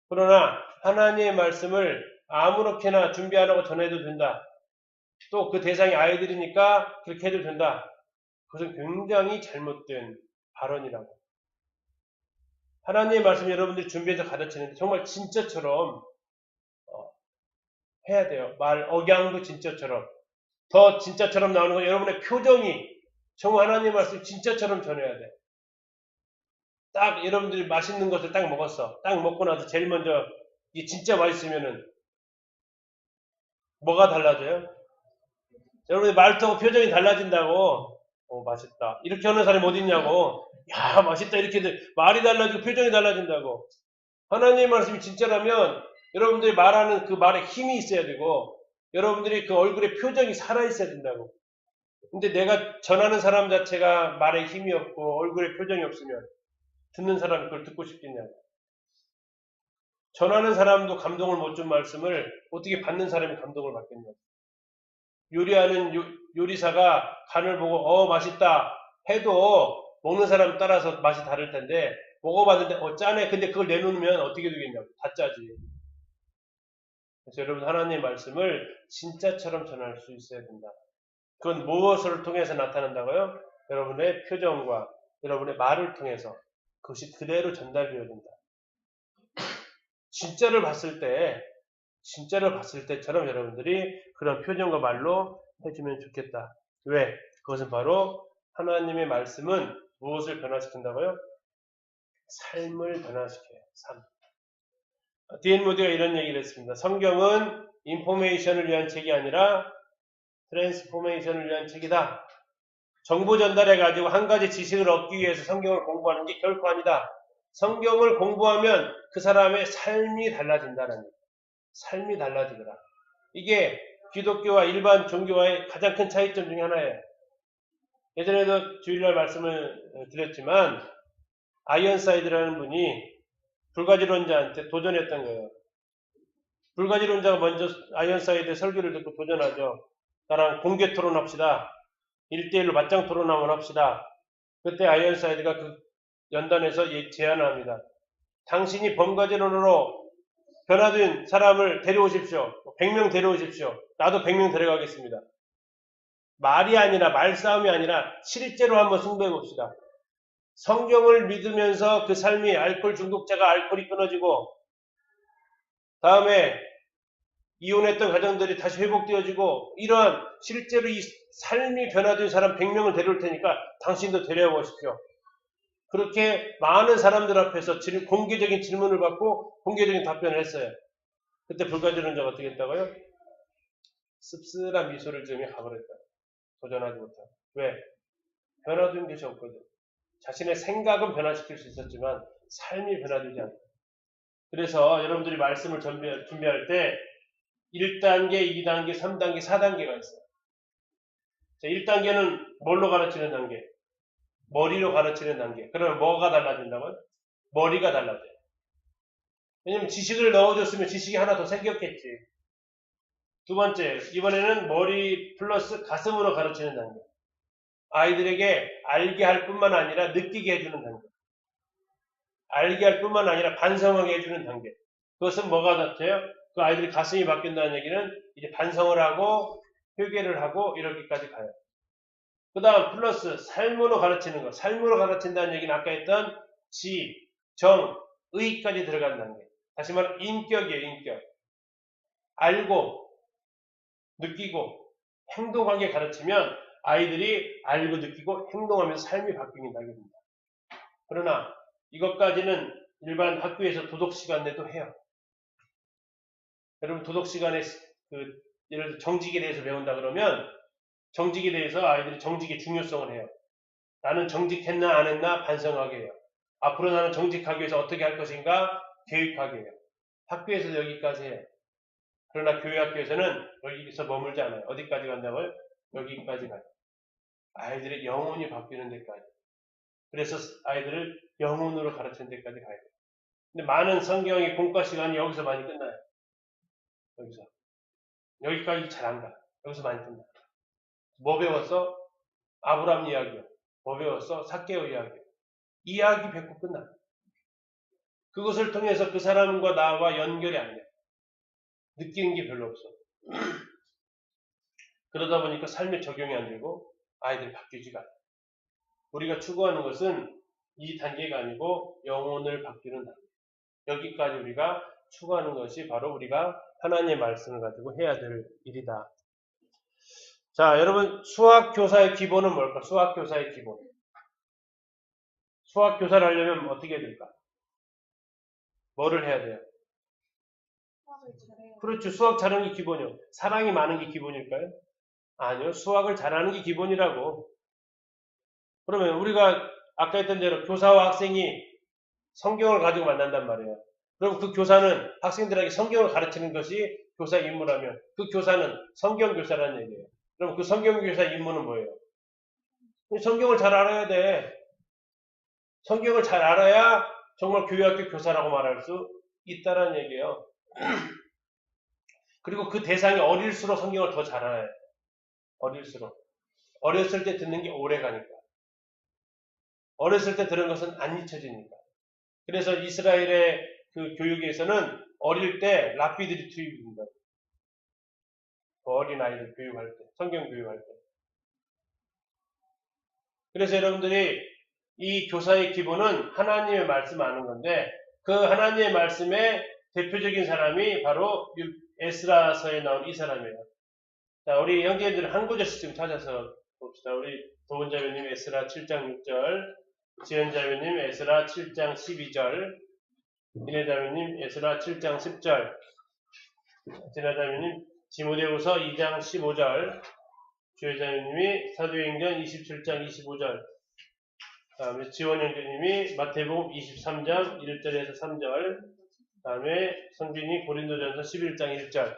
Speaker 1: 그러나 하나님의 말씀을 아무렇게나 준비 안 하고 전해도 된다. 또 그 대상이 아이들이니까 그렇게 해도 된다. 그것은 굉장히 잘못된 발언이라고. 하나님의 말씀 여러분들이 준비해서 가르치는데 정말 진짜처럼 해야 돼요. 말 억양도 진짜처럼. 더 진짜처럼 나오는 건 여러분의 표정이 정말 하나님 말씀 진짜처럼 전해야 돼. 딱 여러분들이 맛있는 것을 딱 먹었어. 딱 먹고 나서 제일 먼저 이게 진짜 맛있으면은 뭐가 달라져요? 여러분의 말투하고 표정이 달라진다고. 맛있다. 이렇게 하는 사람이 어디 있냐고. 야, 맛있다. 이렇게 말이 달라지고 표정이 달라진다고. 하나님의 말씀이 진짜라면 여러분들이 말하는 그 말에 힘이 있어야 되고 여러분들이 그 얼굴에 표정이 살아있어야 된다고. 근데 내가 전하는 사람 자체가 말에 힘이 없고 얼굴에 표정이 없으면 듣는 사람이 그걸 듣고 싶겠냐고. 전하는 사람도 감동을 못 준 말씀을 어떻게 받는 사람이 감동을 받겠냐고. 요리하는 요리사가 간을 보고 맛있다 해도 먹는 사람 따라서 맛이 다를 텐데 먹어봤는데 짜네. 근데 그걸 내놓으면 어떻게 되겠냐고. 다 짜지. 그래서 여러분 하나님의 말씀을 진짜처럼 전할 수 있어야 된다. 그건 무엇을 통해서 나타난다고요? 여러분의 표정과 여러분의 말을 통해서 그것이 그대로 전달되어야 된다. 진짜를 봤을 때처럼 여러분들이 그런 표정과 말로 해주면 좋겠다. 왜? 그것은 바로 하나님의 말씀은 무엇을 변화시킨다고요? 삶을 변화시켜요. 삶. D.N. 모디가 이런 얘기를 했습니다. 성경은 인포메이션을 위한 책이 아니라 트랜스포메이션을 위한 책이다. 정보 전달해가지고 한 가지 지식을 얻기 위해서 성경을 공부하는 게 결코 아니다. 성경을 공부하면 그 사람의 삶이 달라진다는 얘기예요. 삶이 달라지더라. 이게 기독교와 일반 종교와의 가장 큰 차이점 중에 하나예요. 예전에도 주일날 말씀을 드렸지만 아이언사이드라는 분이 불가지론자한테 도전했던 거예요. 불가지론자가 먼저 아이언사이드의 설교를 듣고 도전하죠. 나랑 공개 토론합시다. 1대1로 맞짱 토론 한번 합시다. 그때 아이언사이드가 그 연단에서 제안을 합니다. 당신이 범가지론으로 변화된 사람을 데려오십시오. 100명 데려오십시오. 나도 100명 데려가겠습니다. 말이 아니라 말싸움이 아니라 실제로 한번 승부해 봅시다. 성경을 믿으면서 그 삶이 알코올 중독자가 알코올이 끊어지고 다음에 이혼했던 가정들이 다시 회복되어지고 이러한 실제로 이 삶이 변화된 사람 100명을 데려올 테니까 당신도 데려와 보십시오. 그렇게 많은 사람들 앞에서 공개적인 질문을 받고 공개적인 답변을 했어요. 그때 불가지론자가 어떻게 했다고요? 씁쓸한 미소를 지으며 가버렸다. 도전하지 못하고. 왜? 변화된 것이 없거든. 자신의 생각은 변화시킬 수 있었지만 삶이 변화되지 않다. 그래서 여러분들이 말씀을 준비할 때 1단계, 2단계, 3단계, 4단계가 있어요. 자, 1단계는 뭘로 가르치는 단계? 머리로 가르치는 단계. 그러면 뭐가 달라진다고요? 머리가 달라져요. 왜냐면 지식을 넣어줬으면 지식이 하나 더 생겼겠지. 두 번째, 이번에는 머리 플러스 가슴으로 가르치는 단계. 아이들에게 알게 할 뿐만 아니라 느끼게 해주는 단계. 알게 할 뿐만 아니라 반성하게 해주는 단계. 그것은 뭐가 같아요? 그 아이들이 가슴이 바뀐다는 얘기는 이제 반성을 하고 회개를 하고 이렇게까지 가요. 그 다음 플러스 삶으로 가르치는 것. 삶으로 가르친다는 얘기는 아까 했던 지, 정, 의까지 들어가는 단계. 다시 말해 인격이에요. 인격. 알고 느끼고 행동하게 가르치면 아이들이 알고 느끼고 행동하면서 삶이 바뀌는 단계입니다. 그러나 이것까지는 일반 학교에서 도덕 시간 내도 해요. 여러분 도덕 시간에 예를 들어 정직에 대해서 배운다 그러면 정직에 대해서 아이들이 정직의 중요성을 해요. 나는 정직했나 안 했나 반성하게 해요. 앞으로 나는 정직하기 위해서 어떻게 할 것인가 계획하게 해요. 학교에서도 여기까지 해요. 그러나 교회학교에서는 여기서 머물지 않아요. 어디까지 간다고요? 여기까지 가요. 아이들의 영혼이 바뀌는 데까지. 그래서 아이들을 영혼으로 가르치는 데까지 가요. 근데 많은 성경의 공과 시간이 여기서 많이 끝나요. 여기서. 여기까지 잘 안 가. 여기서 많이 끝나요. 뭐 배웠어? 아브람 이야기요. 뭐 배웠어? 삭개오 이야기요. 이야기 뱉고 끝나. 그것을 통해서 그 사람과 나와 연결이 안 돼. 느끼는 게 별로 없어. 그러다 보니까 삶에 적용이 안 되고 아이들이 바뀌지가 않아. 우리가 추구하는 것은 이 단계가 아니고 영혼을 바뀌는 단계. 여기까지 우리가 추구하는 것이 바로 우리가 하나님의 말씀을 가지고 해야 될 일이다. 자, 여러분 수학교사의 기본은 뭘까? 수학교사의 기본. 수학교사를 하려면 어떻게 해야 될까? 뭐를 해야 돼요?
Speaker 2: 수학을 잘해요.
Speaker 1: 그렇죠. 수학 잘하는 게 기본이요. 사랑이 많은 게 기본일까요? 아니요. 수학을 잘하는 게 기본이라고. 그러면 우리가 아까 했던 대로 교사와 학생이 성경을 가지고 만난단 말이에요. 그럼 그 교사는 학생들에게 성경을 가르치는 것이 교사 임무라면 그 교사는 성경 교사라는 얘기예요. 그럼 그 성경 교사 임무는 뭐예요? 성경을 잘 알아야 돼. 성경을 잘 알아야 정말 교회학교 교사라고 말할 수 있다는 얘기예요. 그리고 그 대상이 어릴수록 성경을 더 잘 알아야 돼. 어릴수록. 어렸을 때 듣는 게 오래 가니까. 어렸을 때 들은 것은 안 잊혀지니까. 그래서 이스라엘의 그 교육에서는 어릴 때 랍비들이 투입됩니다. 어린 아이들 교육할 때, 성경 교육할 때. 그래서 여러분들이 이 교사의 기본은 하나님의 말씀 아는 건데 그 하나님의 말씀의 대표적인 사람이 바로 에스라서에 나온 이 사람이에요. 자, 우리 형제님들 한 구절씩 좀 찾아서 봅시다. 우리 도원자매님 에스라 7장 6절, 지연자매님 에스라 7장 12절, 이내자매님 에스라 7장 10절, 지나자매님 디모데후서 2장 15절, 주혜자매님이 사도행전 27장 25절, 다음에 지원형제님이 마태복음 23장 1절에서 3절, 다음에 성빈이 고린도전서 11장 1절.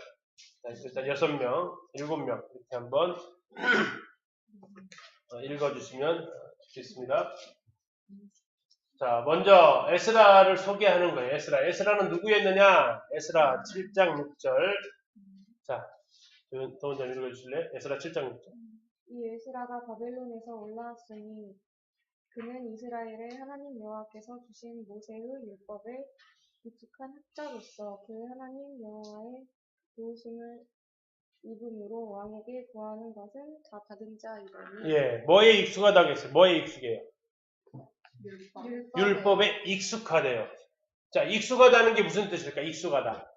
Speaker 1: 일단 6명, 7명 이렇게 한번 읽어주시면 좋겠습니다. 자, 먼저 에스라를 소개하는 거예요. 에스라는 누구였느냐? 에스라 7장 6절. 자, 도원장 읽어주실래요? 에스라 7장 6절.
Speaker 2: 이 에스라가 바벨론에서 올라왔으니 그는 이스라엘의 하나님 여호와께서 주신 모세의 율법에 익숙한 학자로서 그 하나님 여호와의 도우심을 입음으로 왕에게 구하는 것은 다 받은 자이더니.
Speaker 1: 예, 뭐에 익숙하다고 했어요? 뭐에 익숙해요?
Speaker 2: 율법에.
Speaker 1: 율법에 익숙하대요. 자, 익숙하다는 게 무슨 뜻일까? 익숙하다.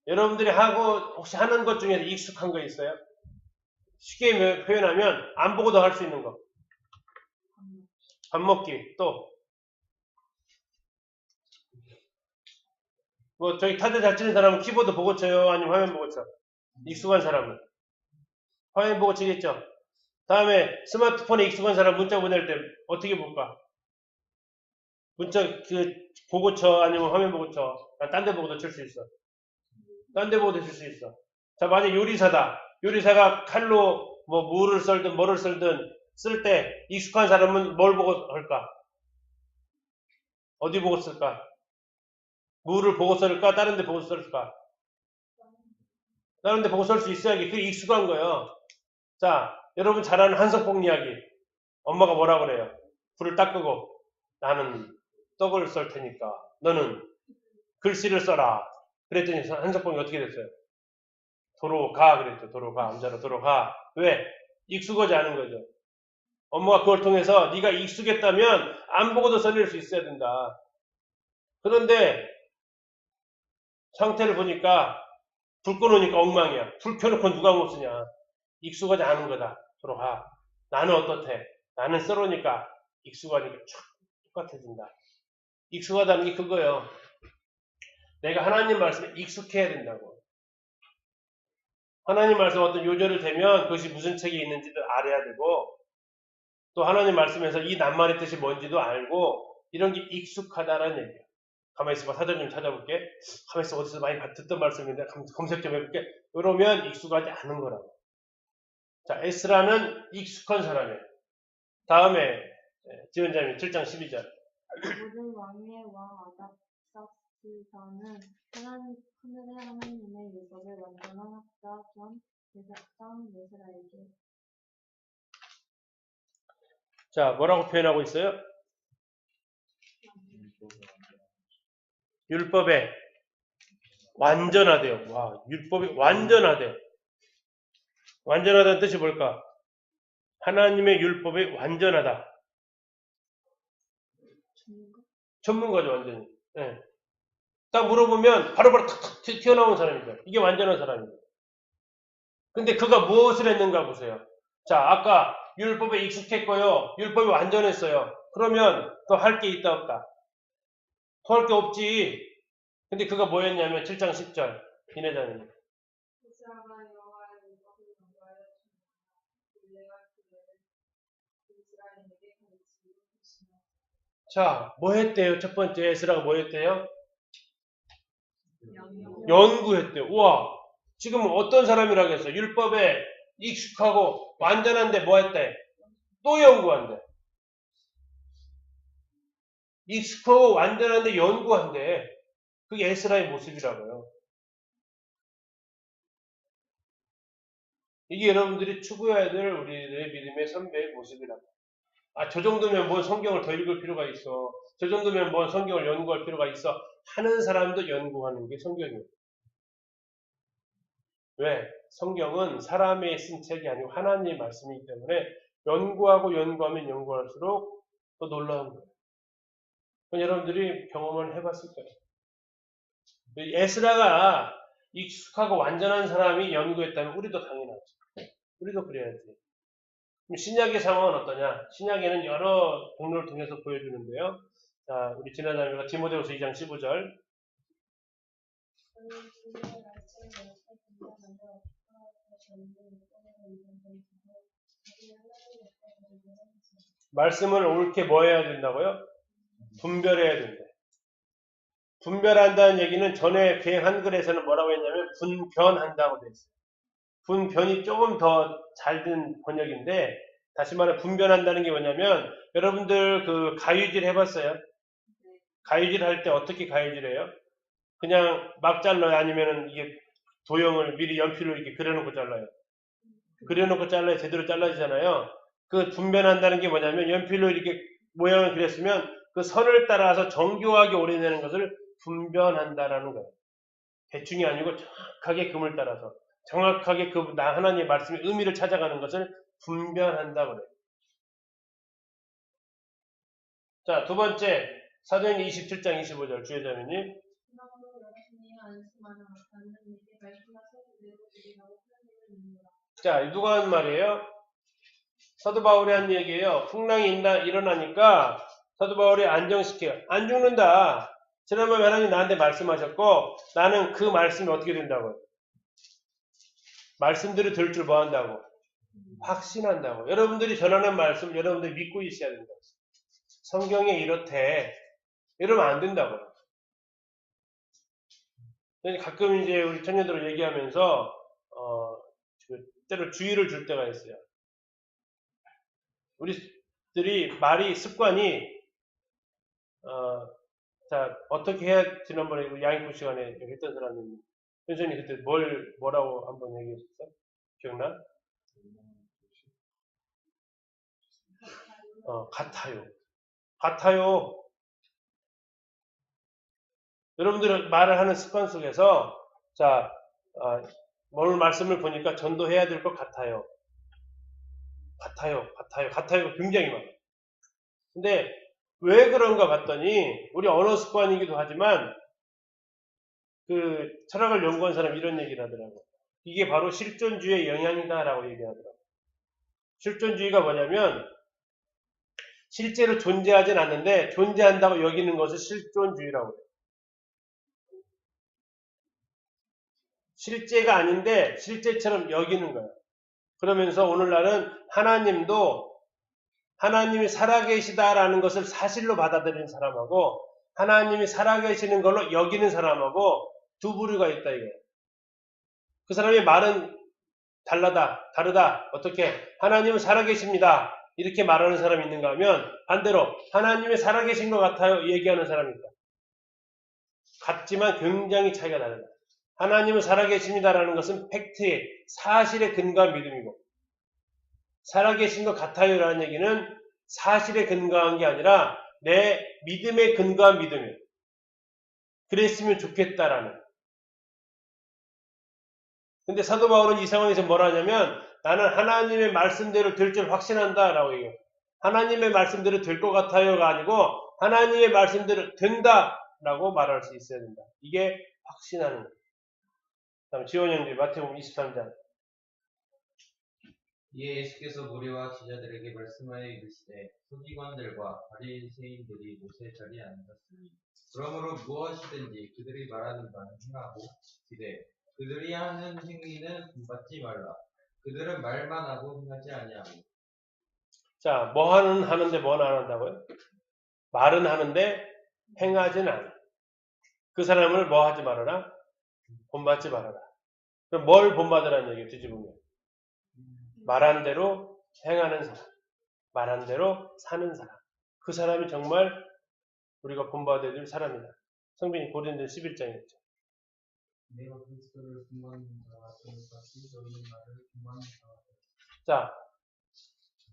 Speaker 1: 여러분들이 혹시 하는 것 중에서 익숙한 거 있어요? 쉽게 표현하면 안 보고도 할 수 있는 거. 밥 먹기. 또 뭐 저기 타자 잘 치는 사람은 키보드 보고 쳐요? 아니면 화면 보고 쳐? 익숙한 사람은 화면 보고 치겠죠? 다음에 스마트폰에 익숙한 사람 문자 보낼 때 어떻게 볼까? 문자 보고 쳐? 아니면 화면 보고 쳐? 딴 데 보고도 칠 수 있어. 딴 데 보고도 칠 수 있어. 자, 만약 요리사다. 요리사가 칼로 뭐 물을 썰든 뭐를 썰든 쓸 때 익숙한 사람은 뭘 보고 할까? 어디 보고 쓸까? 물을 보고 썰까? 다른 데 보고 썰까? 다른 데 보고 썰 수 있어야지. 그게 익숙한 거예요. 자, 여러분 잘 아는 한석봉 이야기. 엄마가 뭐라 그래요? 불을 딱 끄고 나는 떡을 썰 테니까 너는 글씨를 써라. 그랬더니 한석봉이 어떻게 됐어요? 도로 가 그랬죠. 도로 가. 암자로 도로 가. 왜? 익숙하지 않은 거죠. 엄마가 그걸 통해서 네가 익숙했다면 안 보고도 썰릴 수 있어야 된다. 그런데 상태를 보니까 불 꺼놓으니까 엉망이야. 불 켜놓고 누가 못 쓰냐. 익숙하지 않은 거다. 도로 가. 나는 어떻대? 나는 썰으니까 익숙하니까 촥 똑같아진다. 익숙하다는 게 그거예요. 내가 하나님 말씀에 익숙해야 된다고. 하나님 말씀 어떤 요절을 대면 그것이 무슨 책에 있는지도 알아야 되고 또 하나님 말씀에서 이 낱말의 뜻이 뭔지도 알고 이런 게 익숙하다라는 얘기예요. 가만히 있어봐. 사전 좀 찾아볼게. 가만히 있어. 어디서 많이 듣던 말씀인데 검색 좀 해볼게. 이러면 익숙하지 않은 거라고. 자, 에스라는 익숙한 사람이에요. 다음에 지원자님 7장 12절.
Speaker 2: 모든 왕의 왕 아닥사스다는 하늘의 하나님의 율법을 완전한 학자 겸 제사장 에스라에게.
Speaker 1: 자, 뭐라고 표현하고 있어요? 율법에 완전하대요. 와, 율법이 완전하대요. 완전하다는 뜻이 뭘까? 하나님의 율법이 완전하다. 전문가죠, 완전히. 네. 딱 물어보면 바로바로 탁탁 튀어나오는 사람이죠. 이게 완전한 사람이죠. 근데 그가 무엇을 했는가 보세요. 자, 아까 율법에 익숙했고요. 율법이 완전했어요. 그러면 더 할 게 있다 없다? 더 할 게 없지. 근데 그가 뭐였냐면 7장 10절 이내자는
Speaker 2: 에스라가 여호와의 율법을 전가하여 주니라. 그를 이스라엘에게 가르치고 계시며.
Speaker 1: 자, 뭐 했대요? 첫 번째 에스라가 뭐 했대요?
Speaker 2: 명령.
Speaker 1: 연구했대요. 우와, 지금 어떤 사람이라고 했어? 율법에 익숙하고 완전한데 뭐 했대? 또 연구한대. 익숙하고 완전한데 연구한대. 그게 에스라의 모습이라고요. 이게 여러분들이 추구해야 될 우리들의 믿음의 선배의 모습이라고. 아, 저 정도면 뭔 성경을 더 읽을 필요가 있어. 저 정도면 뭔 성경을 연구할 필요가 있어. 하는 사람도 연구하는 게 성경이에요. 왜? 성경은 사람의 쓴 책이 아니고 하나님의 말씀이기 때문에 연구하고 연구하면 연구할수록 더 놀라운 거예요. 여러분들이 경험을 해봤을 거예요. 에스라가 익숙하고 완전한 사람이 연구했다면 우리도 당연하죠. 우리도 그래야지. 그럼 신약의 상황은 어떠냐? 신약에는 여러 동료를 통해서 보여주는데요. 자, 우리 지난달에 디모데후서 2장 15절. 말씀을 옳게 뭐 해야 된다고요? 분별해야 된다. 분별한다는 얘기는 전에 개혁 한글에서는 뭐라고 했냐면 분변한다고 돼 있어요. 분변이 조금 더 잘 된 번역인데 다시 말해 분변한다는 게 뭐냐면 여러분들 그 가위질 해봤어요? 가위질 할 때 어떻게 가위질해요? 그냥 막 잘라요? 아니면은 이게 도형을 미리 연필로 이렇게 그려놓고 잘라요? 그려놓고 잘라야 제대로 잘라지잖아요. 그 분변한다는 게 뭐냐면 연필로 이렇게 모양을 그렸으면 그 선을 따라서 정교하게 오려내는 것을 분변한다라는 거예요. 대충이 아니고 정확하게 금을 따라서 정확하게 그 하나님의 말씀의 의미를 찾아가는 것을 분변한다 그래요. 자, 두 번째 사도행전 27장 25절 주혜자매님. 자, 누가 한 말이에요? 사도 바울이 한 얘기예요. 풍랑이 일어나니까 사도 바울이 안정시켜요. 안 죽는다. 지난번에 하나님 나한테 말씀하셨고 나는 그 말씀이 어떻게 된다고요? 말씀들을 들 줄 뭐 한다고? 확신한다고. 여러분들이 전하는 말씀 여러분들이 믿고 있어야 된다. 성경에 이렇대. 이러면 안 된다고. 가끔 이제 우리 청년들을 얘기하면서 때로 주의를 줄 때가 있어요. 우리들이 말이 습관이 자 어떻게 해야 지난번에 우리 양익부 시간에 했던 사람이 현선이 그때 뭐라고 한번 얘기했었어? 기억나? 같아요. 같아요. 여러분들은 말을 하는 습관 속에서 자 오늘 말씀을 보니까 전도해야 될 것 같아요. 같아요. 굉장히 많아요. 근데 왜 그런가 봤더니 우리 언어 습관이기도 하지만 그 철학을 연구한 사람이 이런 얘기를 하더라고요. 이게 바로 실존주의의 영향이다라고 얘기하더라고요. 실존주의가 뭐냐면 실제로 존재하진 않는데 존재한다고 여기는 것을 실존주의라고 해요. 실제가 아닌데 실제처럼 여기는 거예요. 그러면서 오늘날은 하나님도 하나님이 살아계시다라는 것을 사실로 받아들이는 사람하고 하나님이 살아계시는 걸로 여기는 사람하고 두 부류가 있다 이거예요. 그 사람의 말은 다르다. 어떻게? 하나님은 살아계십니다. 이렇게 말하는 사람이 있는가 하면 반대로 하나님이 살아계신 것 같아요. 얘기하는 사람이 있다. 같지만 굉장히 차이가 다르다. 하나님은 살아계십니다라는 것은 팩트의 사실에 근거한 믿음이고 살아계신 것 같아요라는 얘기는 사실에 근거한 게 아니라 내 믿음에 근거한 믿음이에요. 그랬으면 좋겠다라는. 근데 사도 바울은 이 상황에서 뭐라 하냐면 나는 하나님의 말씀대로 될 줄 확신한다라고 얘기해요. 하나님의 말씀대로 될 것 같아요가 아니고 하나님의 말씀대로 된다라고 말할 수 있어야 된다. 이게 확신하는 거예요. 다음 지원 형제 마태복음 23장.
Speaker 3: 이에 예수께서 무리와 제자들에게 말씀하여 이르시되 서기관들과 바리새인들이 모세 자리에 앉았으니 그러므로 무엇이든지 그들이 말하는 바는 행하고 기대 그들이 하는 행위는 본받지 말라. 그들은 말만 하고 행하지 아니하고.
Speaker 1: 자, 하는데 뭐는 안 한다고요? 말은 하는데 행하지는 않아. 그 사람을 뭐 하지 말아라? 본받지 말아라. 그럼 뭘 본받으라는 얘기예요, 뒤집으면. 말한 대로 행하는 사람. 말한 대로 사는 사람. 그 사람이 정말 우리가 본받아야 될 사람이다. 성빈이 고린도 11장이었죠.
Speaker 4: 내가 그리스도를 공부하는 자와 같이 너희의 말을 공부하는 자와
Speaker 1: 자,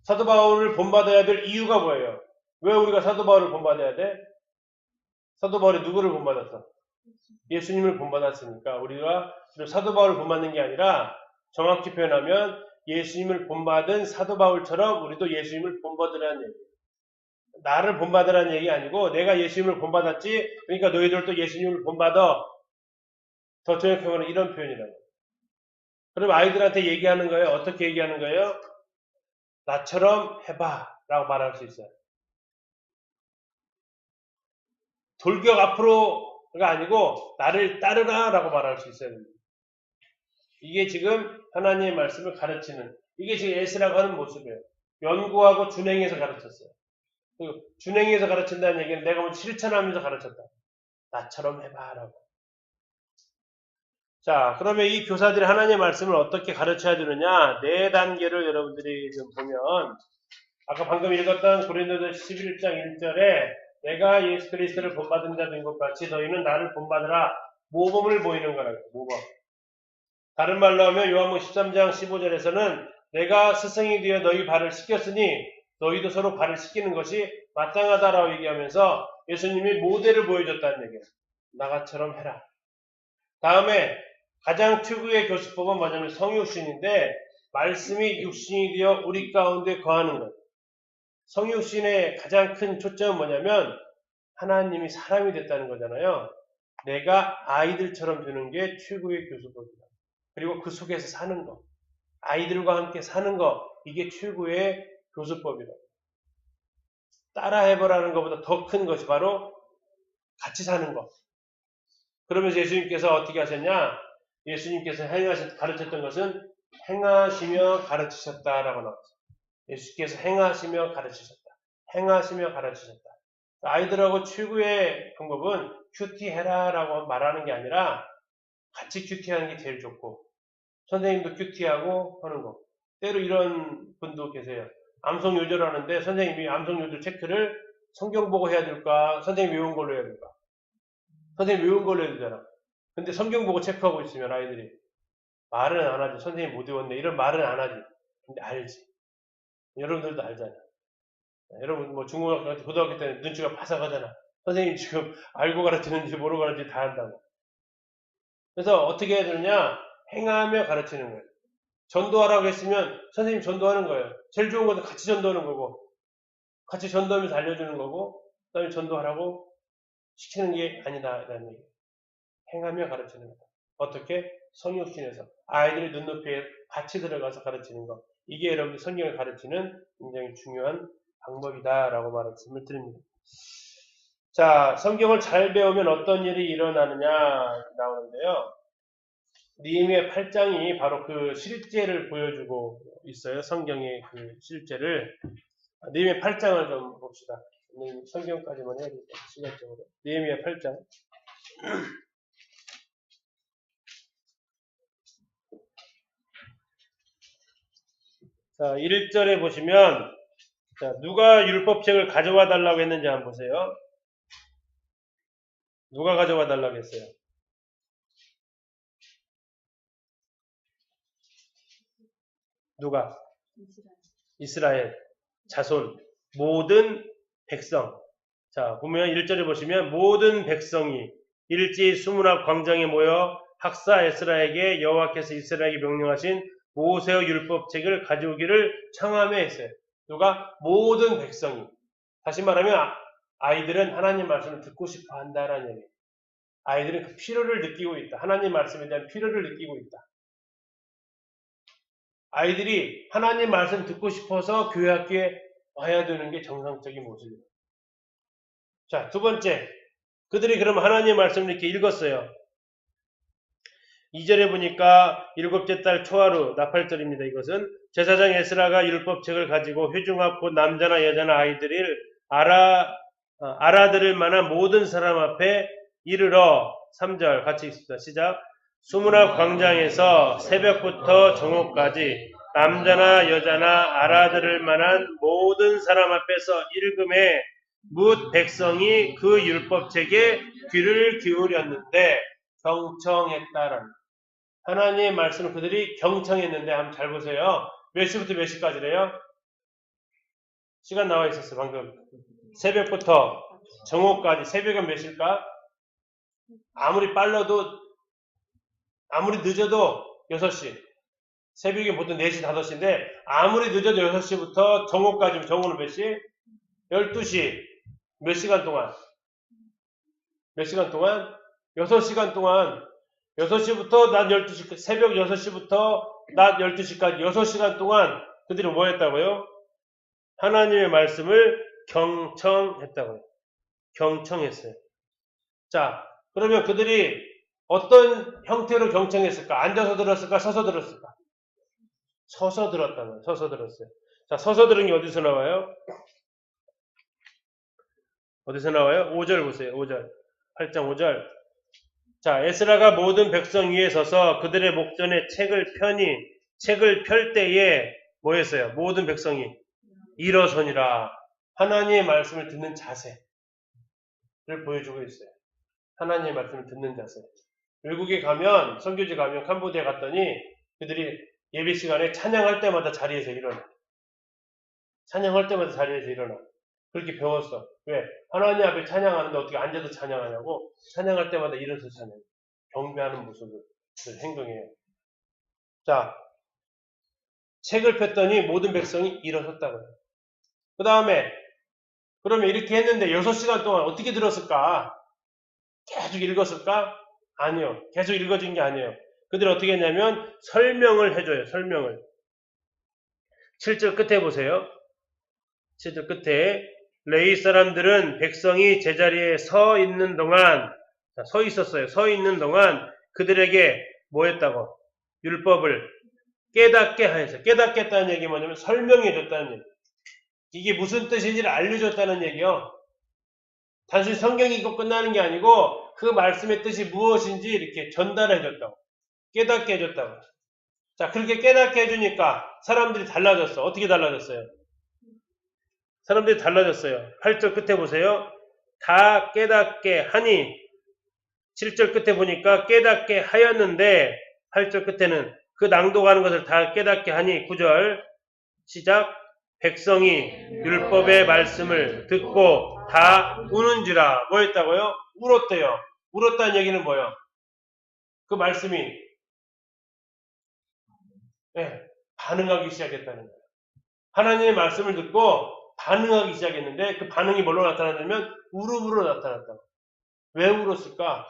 Speaker 1: 사도 바울을 본받아야 될 이유가 뭐예요? 왜 우리가 사도 바울을 본받아야 돼? 사도 바울이 누구를 본받았어? 예수님을 본받았으니까 우리가 사도 바울을 본받는 게 아니라 정확히 표현하면 예수님을 본받은 사도 바울처럼 우리도 예수님을 본받으라는 얘기예요. 나를 본받으라는 얘기 아니고 내가 예수님을 본받았지 그러니까 너희들도 예수님을 본받아. 더 정확하게는 이런 표현이라고. 그럼 아이들한테 얘기하는 거예요. 어떻게 얘기하는 거예요? 나처럼 해봐 라고 말할 수 있어요. 돌격 앞으로가 아니고 나를 따르라 라고 말할 수 있어야 됩니다. 이게 지금 하나님의 말씀을 가르치는 이게 지금 에스라가 하는 모습이에요. 연구하고 준행해서 가르쳤어요. 준행해서 가르친다는 얘기는 내가 뭐 실천하면서 가르쳤다. 나처럼 해봐 라고. 자, 그러면 이 교사들이 하나님의 말씀을 어떻게 가르쳐야 되느냐? 4단계를 여러분들이 좀 보면 아까 방금 읽었던 고린도서 11장 1절에 내가 예수 그리스도를 본받은 자 된 것 같이 너희는 나를 본받으라. 모범을 보이는 거라고. 모범. 다른 말로 하면 요한복음 13장 15절에서는 내가 스승이 되어 너희 발을 씻겼으니 너희도 서로 발을 씻기는 것이 마땅하다라고 얘기하면서 예수님이 모델을 보여줬다는 얘기예요. 나같처럼 해라. 다음에 가장 특유의 교수법은 뭐냐면 성육신인데 말씀이 육신이 되어 우리 가운데 거하는 것. 성육신의 가장 큰 초점은 뭐냐면 하나님이 사람이 됐다는 거잖아요. 내가 아이들처럼 되는 게 최고의 교수법이다. 그리고 그 속에서 사는 거. 아이들과 함께 사는 거. 이게 최고의 교수법이다. 따라해보라는 것보다 더 큰 것이 바로 같이 사는 것. 그러면서 예수님께서 어떻게 하셨냐? 예수님께서 가르쳤던 것은 행하시며 가르치셨다라고 나왔어요. 예수께서 행하시며 가르치셨다. 행하시며 가르치셨다. 아이들하고 최고의 방법은 큐티해라라고 말하는 게 아니라 같이 큐티하는 게 제일 좋고 선생님도 큐티하고 하는 거. 때로 이런 분도 계세요. 암송 요절을 하는데 선생님이 암송 요절 체크를 성경 보고 해야 될까? 선생님 외운 걸로 해야 될까? 선생님 외운 걸로 해야 되잖아. 근데 성경 보고 체크하고 있으면 아이들이 말은 안 하지. 선생님 못 외웠네. 이런 말은 안 하지. 근데 알지. 여러분들도 알잖아. 여러분 뭐 중고등학교, 고등학교 때는 눈치가 바삭하잖아. 선생님 지금 알고 가르치는지 모르고 가르치는지 다 안다고. 그래서 어떻게 해야 되느냐? 행하며 가르치는 거예요. 전도하라고 했으면 선생님 전도하는 거예요. 제일 좋은 것은 같이 전도하는 거고 같이 전도하면서 알려주는 거고 그 다음에 전도하라고 시키는 게 아니다 라는 얘기예요. 행하며 가르치는 거다. 어떻게? 성육신에서 아이들의 눈높이에 같이 들어가서 가르치는 것. 이게 여러분들 성경을 가르치는 굉장히 중요한 방법이다라고 말씀을 드립니다. 자, 성경을 잘 배우면 어떤 일이 일어나느냐 나오는데요. 느헤미야 8장이 바로 그 실제를 보여주고 있어요. 성경의 그 실제를. 느헤미야 8장을 좀 봅시다. 성경까지만 해야 되겠다. 시간적으로. 느헤미야 8장. 자, 1절에 보시면 자, 누가 율법책을 가져와 달라고 했는지 한번 보세요. 누가 가져와 달라고 했어요? 누가? 이스라엘 자손 모든 백성. 자, 보면 1절에 보시면 모든 백성이 일제히 수문학 광장에 모여 학사 에스라에게 여호와께서 이스라엘에게 명령하신 모세의 율법책을 가져오기를 청하며 했어요. 누가? 모든 백성이. 다시 말하면 아이들은 하나님 말씀을 듣고 싶어 한다라는 얘기예요. 아이들은 그 필요를 느끼고 있다. 하나님 말씀에 대한 필요를 느끼고 있다. 아이들이 하나님 말씀 듣고 싶어서 교회 학교에 와야 되는 게 정상적인 모습이에요. 자, 두 번째. 그들이 그럼 하나님의 말씀을 이렇게 읽었어요. 2절에 보니까 일곱째 달 초하루 나팔절입니다. 이것은 제사장 에스라가 율법책을 가지고 회중앞 곧 남자나 여자나 아이들을 알아들을 만한 모든 사람 앞에 이르러 3절 같이 읽습니다. 시작. 수문앞 광장에서 새벽부터 정오까지 남자나 여자나 알아들을 만한 모든 사람 앞에서 읽음에 뭇 백성이 그 율법책에 귀를 기울였는데 경청했다라는 하나님의 말씀을 그들이 경청했는데 한번 잘 보세요. 몇 시부터 몇 시까지래요? 시간 나와 있었어 방금. 새벽부터 정오까지. 새벽은 몇 시일까? 아무리 빨라도 아무리 늦어도 6시. 새벽이 보통 4시 5시인데 아무리 늦어도 6시부터 정오까지면 정오는 몇 시? 12시. 몇 시간 동안? 몇 시간 동안? 6시간 동안 6시부터 낮 12시, 새벽 6시부터 낮 12시까지 6시간 동안 그들이 뭐 했다고요? 하나님의 말씀을 경청했다고요. 경청했어요. 자, 그러면 그들이 어떤 형태로 경청했을까? 앉아서 들었을까? 서서 들었을까? 서서 들었다는 거예요. 서서 들었어요. 자, 서서 들은 게 어디서 나와요? 어디서 나와요? 5절 보세요. 5절. 8장 5절. 자, 에스라가 모든 백성 위에 서서 그들의 목전에 책을 펼 때에 뭐 했어요? 모든 백성이 일어서니라. 하나님의 말씀을 듣는 자세를 보여주고 있어요. 하나님의 말씀을 듣는 자세. 외국에 가면, 선교지 가면, 캄보디아 갔더니 그들이 예배 시간에 찬양할 때마다 자리에서 일어나. 찬양할 때마다 자리에서 일어나. 그렇게 배웠어. 왜? 하나님 앞에 찬양하는데 어떻게 앉아서 찬양하냐고. 찬양할 때마다 일어서 찬양해. 경배하는 모습을 행동해요. 자, 책을 폈더니 모든 백성이 일어섰다고요. 그 다음에 그러면 이렇게 했는데 6시간 동안 어떻게 들었을까? 계속 읽었을까? 아니요. 계속 읽어진 게 아니에요. 그들이 어떻게 했냐면 설명을 해줘요. 설명을. 7절 끝에 보세요. 7절 끝에 레위 사람들은 백성이 제자리에 서 있는 동안 서 있었어요. 서 있는 동안 그들에게 뭐 했다고? 율법을 깨닫게 하였어요. 깨닫게 했다는 얘기 뭐냐면 설명해 줬다는 얘기. 이게 무슨 뜻인지를 알려줬다는 얘기요. 단순히 성경 읽고 끝나는 게 아니고 그 말씀의 뜻이 무엇인지 이렇게 전달해 줬다고. 깨닫게 해줬다고. 자, 그렇게 깨닫게 해주니까 사람들이 달라졌어. 어떻게 달라졌어요? 사람들이 달라졌어요. 8절 끝에 보세요. 다 깨닫게 하니 7절 끝에 보니까 깨닫게 하였는데 8절 끝에는 그 낭독하는 것을 다 깨닫게 하니 9절 시작. 백성이 율법의 말씀을 듣고 다 우는지라. 뭐 했다고요? 울었대요. 울었다는 얘기는 뭐예요? 그 말씀이 반응하기 시작했다는 거예요. 하나님의 말씀을 듣고 반응하기 시작했는데 그 반응이 뭘로 나타났냐면 울음으로 나타났다고. 왜 울었을까?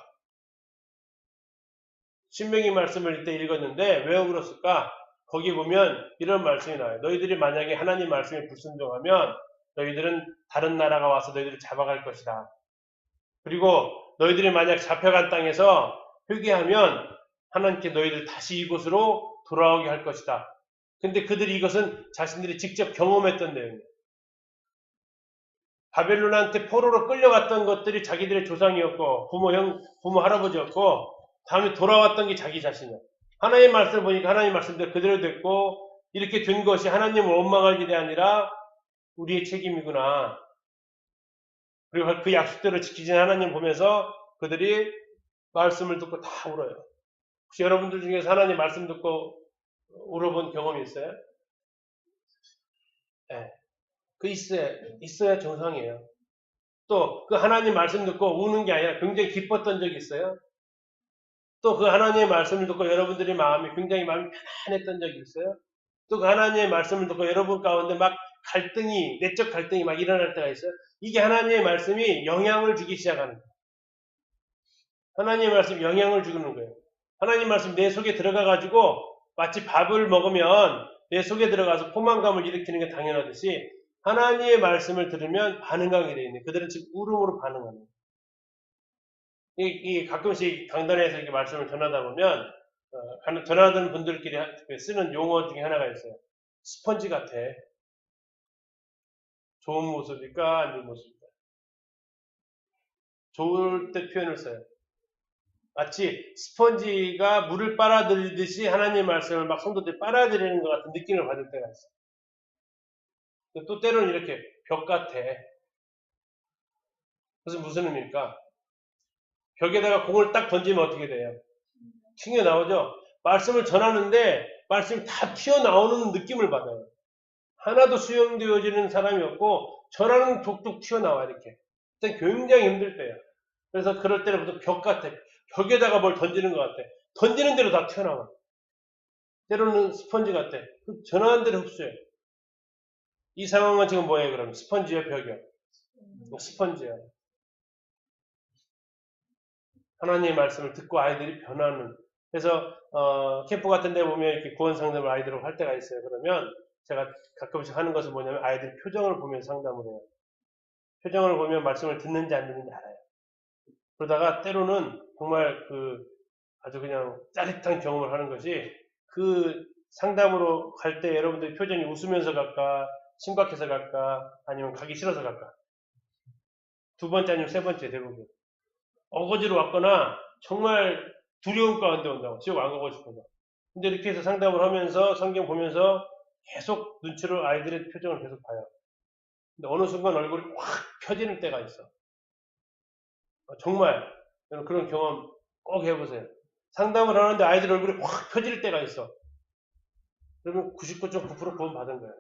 Speaker 1: 신명기 말씀을 이때 읽었는데 왜 울었을까? 거기 보면 이런 말씀이 나와요. 너희들이 만약에 하나님 말씀에 불순종하면 너희들은 다른 나라가 와서 너희들을 잡아갈 것이다. 그리고 너희들이 만약 잡혀간 땅에서 회개하면 하나님께 너희들 다시 이곳으로 돌아오게 할 것이다. 근데 그들이 이것은 자신들이 직접 경험했던 내용이에요. 바벨론한테 포로로 끌려갔던 것들이 자기들의 조상이었고 부모 할아버지였고 다음에 돌아왔던 게 자기 자신이야. 하나님의 말씀을 보니까 하나님의 말씀대로 그대로 됐고 이렇게 된 것이 하나님을 원망할 일이 아니라 우리의 책임이구나. 그리고 그 약속대로 지키신 하나님 보면서 그들이 말씀을 듣고 다 울어요. 혹시 여러분들 중에서 하나님 말씀 듣고 울어본 경험이 있어요? 네. 그 있어야 정상이에요. 또 그 하나님 말씀 듣고 우는 게 아니라 굉장히 기뻤던 적이 있어요? 또 그 하나님의 말씀을 듣고 여러분들의 마음이 편안했던 적이 있어요? 또 그 하나님의 말씀을 듣고 여러분 가운데 막 내적 갈등이 막 일어날 때가 있어요? 이게 하나님의 말씀이 영향을 주기 시작하는 거예요. 하나님의 말씀이 영향을 주는 거예요. 하나님 말씀 내 속에 들어가가지고 마치 밥을 먹으면 내 속에 들어가서 포만감을 일으키는 게 당연하듯이 하나님의 말씀을 들으면 반응하게 되어 있는 그들은 지금 울음으로 반응하는 거예요. 이 가끔씩 강단에서 이렇게 말씀을 전하다 보면 전하던 분들끼리 쓰는 용어 중에 하나가 있어요. 스펀지 같아. 좋은 모습일까 안 좋은 모습일까? 좋을 때 표현을 써요. 마치 스펀지가 물을 빨아들이듯이 하나님의 말씀을 막 성도들이 빨아들이는 것 같은 느낌을 받을 때가 있어요. 또 때로는 이렇게 벽 같아. 그래서 무슨 의미입니까? 벽에다가 공을 딱 던지면 어떻게 돼요? 튕겨나오죠? 말씀을 전하는데 말씀이 다 튀어나오는 느낌을 받아요. 하나도 수용되어지는 사람이 없고 전하는 툭툭 튀어나와 이렇게. 그때 굉장히 힘들 때예요. 그래서 그럴 때는 무슨 벽 같아. 벽에다가 뭘 던지는 것 같아. 던지는 대로 다 튀어나와. 때로는 스펀지 같아. 전하는 대로 흡수해. 이 상황은 지금 뭐예요 그럼? 스펀지요 벽이요? 스펀지요. 하나님의 말씀을 듣고 아이들이 변하는. 그래서 캠프 같은 데 보면 이렇게 구원 상담을 아이들하고 할 때가 있어요. 그러면 제가 가끔씩 하는 것은 뭐냐면 아이들 표정을 보면서 상담을 해요. 표정을 보면 말씀을 듣는지 안 듣는지 알아요. 그러다가 때로는 정말 아주 그냥 짜릿한 경험을 하는 것이 그 상담으로 갈 때 여러분들이 표정이 웃으면서 갈까, 심각해서 갈까, 아니면 가기 싫어서 갈까. 두 번째 아니면 세 번째 대부분. 어거지로 왔거나 정말 두려움 가운데 온다고. 지옥 안 가고 싶어서. 근데 이렇게 해서 상담을 하면서 성경 보면서 계속 눈치로 아이들의 표정을 계속 봐요. 근데 어느 순간 얼굴이 확 펴지는 때가 있어. 정말 여러분 그런 경험 꼭 해보세요. 상담을 하는데 아이들 얼굴이 확 펴질 때가 있어. 그러면 99.9% 구원 받은 거예요.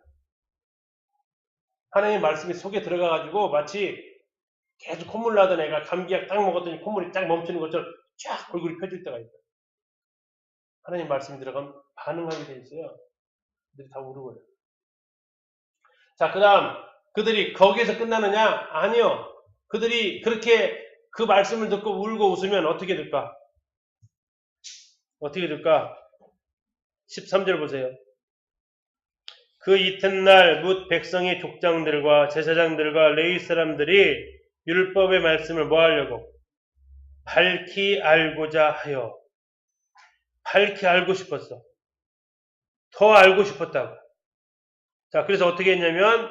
Speaker 1: 하나님의 말씀이 속에 들어가가지고 마치 계속 콧물 나던 애가 감기약 딱 먹었더니 콧물이 쫙 멈추는 것처럼 쫙 얼굴이 펴질 때가 있어요. 하나님 말씀이 들어가면 반응하게 돼 있어요. 그들이 다 울어요. 자, 그 다음 그들이 거기에서 끝나느냐? 아니요. 그들이 그렇게 그 말씀을 듣고 울고 웃으면 어떻게 될까? 어떻게 될까? 13절 보세요. 그 이튿날 뭇 백성의 족장들과 제사장들과 레위 사람들이 율법의 말씀을 뭐 하려고? 밝히 알고자 하여. 밝히 알고 싶었어. 더 알고 싶었다고. 자, 그래서 어떻게 했냐면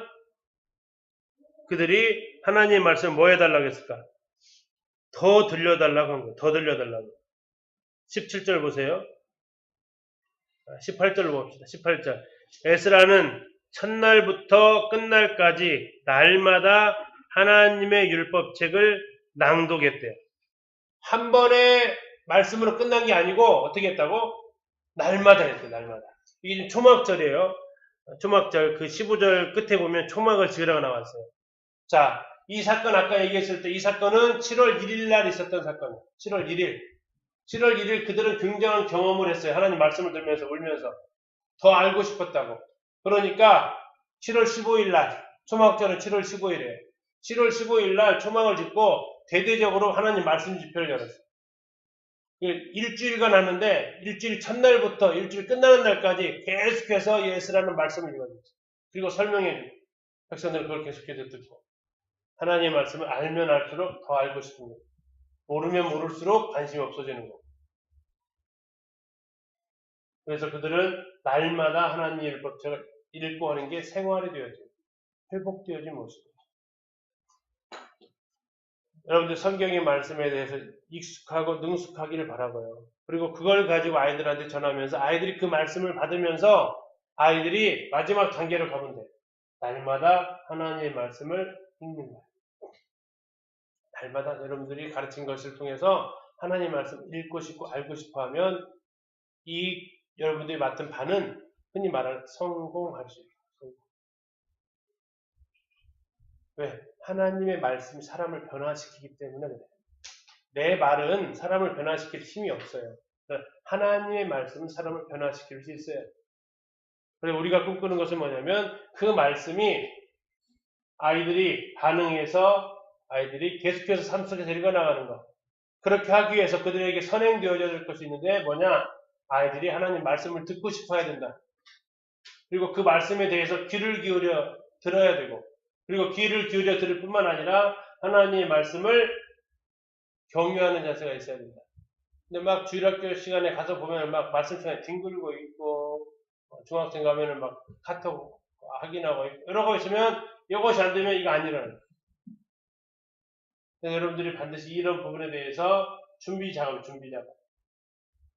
Speaker 1: 그들이 하나님의 말씀을 뭐 해달라고 했을까? 더 들려달라고 한 거예요. 더 들려달라고. 17절 보세요. 18절로 봅시다. 18절. 에스라는 첫날부터 끝날까지 날마다 하나님의 율법책을 낭독했대요. 한 번에 말씀으로 끝난 게 아니고 어떻게 했다고? 날마다 했대요. 날마다. 이게 초막절이에요. 초막절 그 15절 끝에 보면 초막을 지으라고 나왔어요. 자, 이 사건 아까 얘기했을 때 이 사건은 7월 1일 날 있었던 사건이에요. 7월 1일. 7월 1일 그들은 굉장한 경험을 했어요. 하나님 말씀을 들으면서 울면서. 더 알고 싶었다고. 그러니까 7월 15일 날, 초막절은 7월 15일이에요. 7월 15일 날 초막을 짓고 대대적으로 하나님 말씀 집회를 열었어요. 일주일간 하는데 일주일 첫날부터 일주일 끝나는 날까지 계속해서 예수라는 말씀을 읽어줬어요. 그리고 설명해주고 백성들은 그걸 계속해서 듣고 하나님의 말씀을 알면 알수록 더 알고 싶은 거예요. 모르면 모를수록 관심이 없어지는 거예요. 그래서 그들은 날마다 하나님의 율법책을 읽고 하는 게 생활이 되어져요. 회복되어진 모습이에요. 여러분들 성경의 말씀에 대해서 익숙하고 능숙하기를 바라고요. 그리고 그걸 가지고 아이들한테 전하면서 아이들이 그 말씀을 받으면서 아이들이 마지막 단계로 가면 돼요. 날마다 하나님의 말씀을 읽는 거예요. 날마다 여러분들이 가르친 것을 통해서 하나님의 말씀을 읽고 싶고 알고 싶어 하면 이 여러분들이 맡은 바는 흔히 말하는 성공할 수 있어요. 왜? 하나님의 말씀이 사람을 변화시키기 때문에 그래요. 내 말은 사람을 변화시킬 힘이 없어요. 하나님의 말씀은 사람을 변화시킬 수 있어요. 그래서 우리가 꿈꾸는 것은 뭐냐면 그 말씀이 아이들이 반응해서 아이들이 계속해서 삶 속에서 읽어나가는 것. 그렇게 하기 위해서 그들에게 선행되어져야 될 것이 있는데 뭐냐? 아이들이 하나님 말씀을 듣고 싶어야 된다. 그리고 그 말씀에 대해서 귀를 기울여 들어야 되고 그리고 귀를 기울여 들을 뿐만 아니라 하나님의 말씀을 격려하는 자세가 있어야 된다. 근데 막 주일학교 시간에 가서 보면 막 말씀 시간에 뒹굴고 있고, 중학생 가면은 막 카톡 확인하고 있고, 이러고 있으면 이것이 안 되면 이거 안 일어나요. 그래서 여러분들이 반드시 이런 부분에 대해서 준비 작업.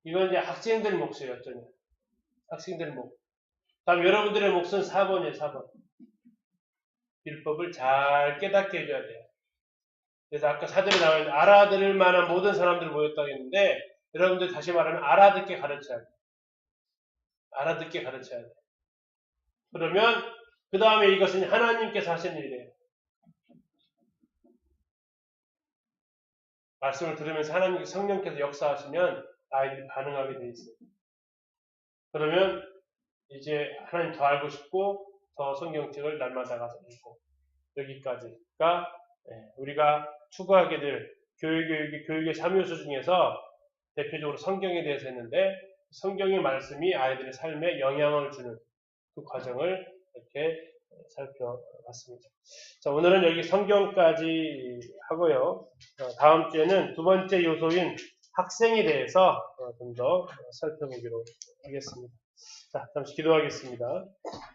Speaker 1: 이건 이제 학생들 몫이에요, 어쩌면. 학생들 몫. 다음 여러분들의 몫은 4번이에요, 4번. 율법을 잘 깨닫게 해줘야 돼요. 그래서 아까 사전에 나온 알아들을 만한 모든 사람들이 모였다고 했는데, 여러분들 다시 말하면 알아듣게 가르쳐야 돼요. 알아듣게 가르쳐야 돼요. 그러면 그 다음에 이것은 하나님께서 하시는 일이에요. 말씀을 들으면서 하나님 성령께서 역사하시면 아이들이 반응하게 돼 있어요. 그러면 이제 하나님 더 알고 싶고 더 성경책을 날마다 가서 읽고 여기까지가 우리가 추구하게 될 교육의 3요소 중에서 대표적으로 성경에 대해서 했는데 성경의 말씀이 아이들의 삶에 영향을 주는 그 과정을 이렇게 살펴봤습니다. 자, 오늘은 여기 성경까지 하고요. 다음 주에는 두 번째 요소인 학생에 대해서 좀 더 살펴보기로 하겠습니다. 자, 잠시 기도하겠습니다.